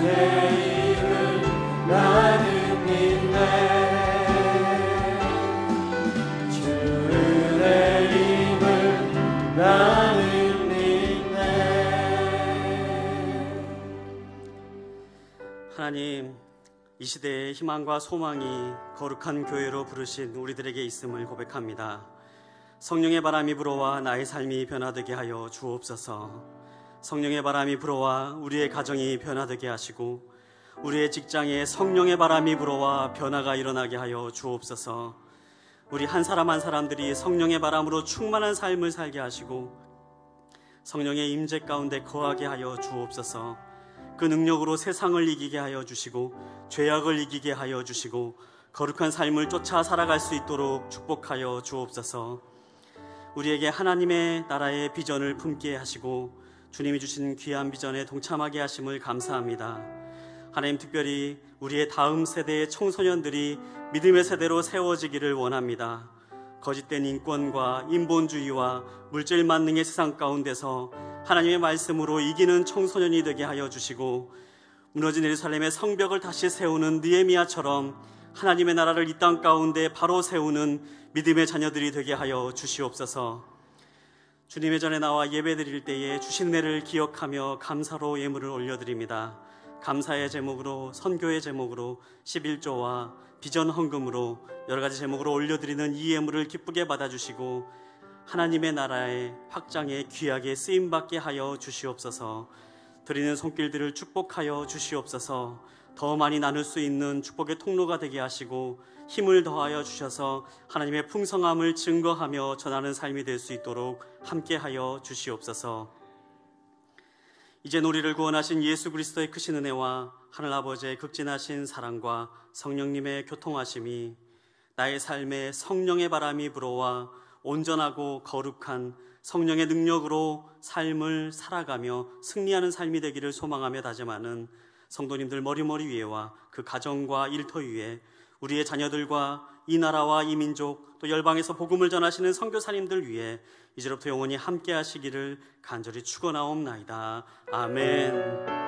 은혜임을 나는 믿네. 주 은혜임을 나는 믿네. 하나님, 이 시대의 희망과 소망이 거룩한 교회로 부르신 우리들에게 있음을 고백합니다. 성령의 바람이 불어와 나의 삶이 변화되게 하여 주옵소서. 성령의 바람이 불어와 우리의 가정이 변화되게 하시고 우리의 직장에 성령의 바람이 불어와 변화가 일어나게 하여 주옵소서. 우리 한 사람 한 사람들이 성령의 바람으로 충만한 삶을 살게 하시고 성령의 임재 가운데 거하게 하여 주옵소서. 그 능력으로 세상을 이기게 하여 주시고 죄악을 이기게 하여 주시고 거룩한 삶을 쫓아 살아갈 수 있도록 축복하여 주옵소서. 우리에게 하나님의 나라의 비전을 품게 하시고 주님이 주신 귀한 비전에 동참하게 하심을 감사합니다. 하나님, 특별히 우리의 다음 세대의 청소년들이 믿음의 세대로 세워지기를 원합니다. 거짓된 인권과 인본주의와 물질 만능의 세상 가운데서 하나님의 말씀으로 이기는 청소년이 되게 하여 주시고 무너진 예루살렘의 성벽을 다시 세우는 느헤미야처럼 하나님의 나라를 이 땅 가운데 바로 세우는 믿음의 자녀들이 되게 하여 주시옵소서. 주님의 전에 나와 예배드릴 때에 주신 은혜를 기억하며 감사로 예물을 올려드립니다. 감사의 제목으로, 선교의 제목으로, 11조와 비전 헌금으로 여러 가지 제목으로 올려드리는 이 예물을 기쁘게 받아주시고 하나님의 나라의 확장에 귀하게 쓰임받게 하여 주시옵소서. 드리는 손길들을 축복하여 주시옵소서. 더 많이 나눌 수 있는 축복의 통로가 되게 하시고 힘을 더하여 주셔서 하나님의 풍성함을 증거하며 전하는 삶이 될 수 있도록 함께하여 주시옵소서. 이제 우리를 구원하신 예수 그리스도의 크신 은혜와 하늘아버지의 극진하신 사랑과 성령님의 교통하심이 나의 삶에 성령의 바람이 불어와 온전하고 거룩한 성령의 능력으로 삶을 살아가며 승리하는 삶이 되기를 소망하며 다짐하는 성도님들 머리머리 위에와 그 가정과 일터 위에 우리의 자녀들과 이 나라와 이 민족 또 열방에서 복음을 전하시는 선교사님들 위해 이제로부터 영원히 함께 하시기를 간절히 축원하옵나이다. 아멘.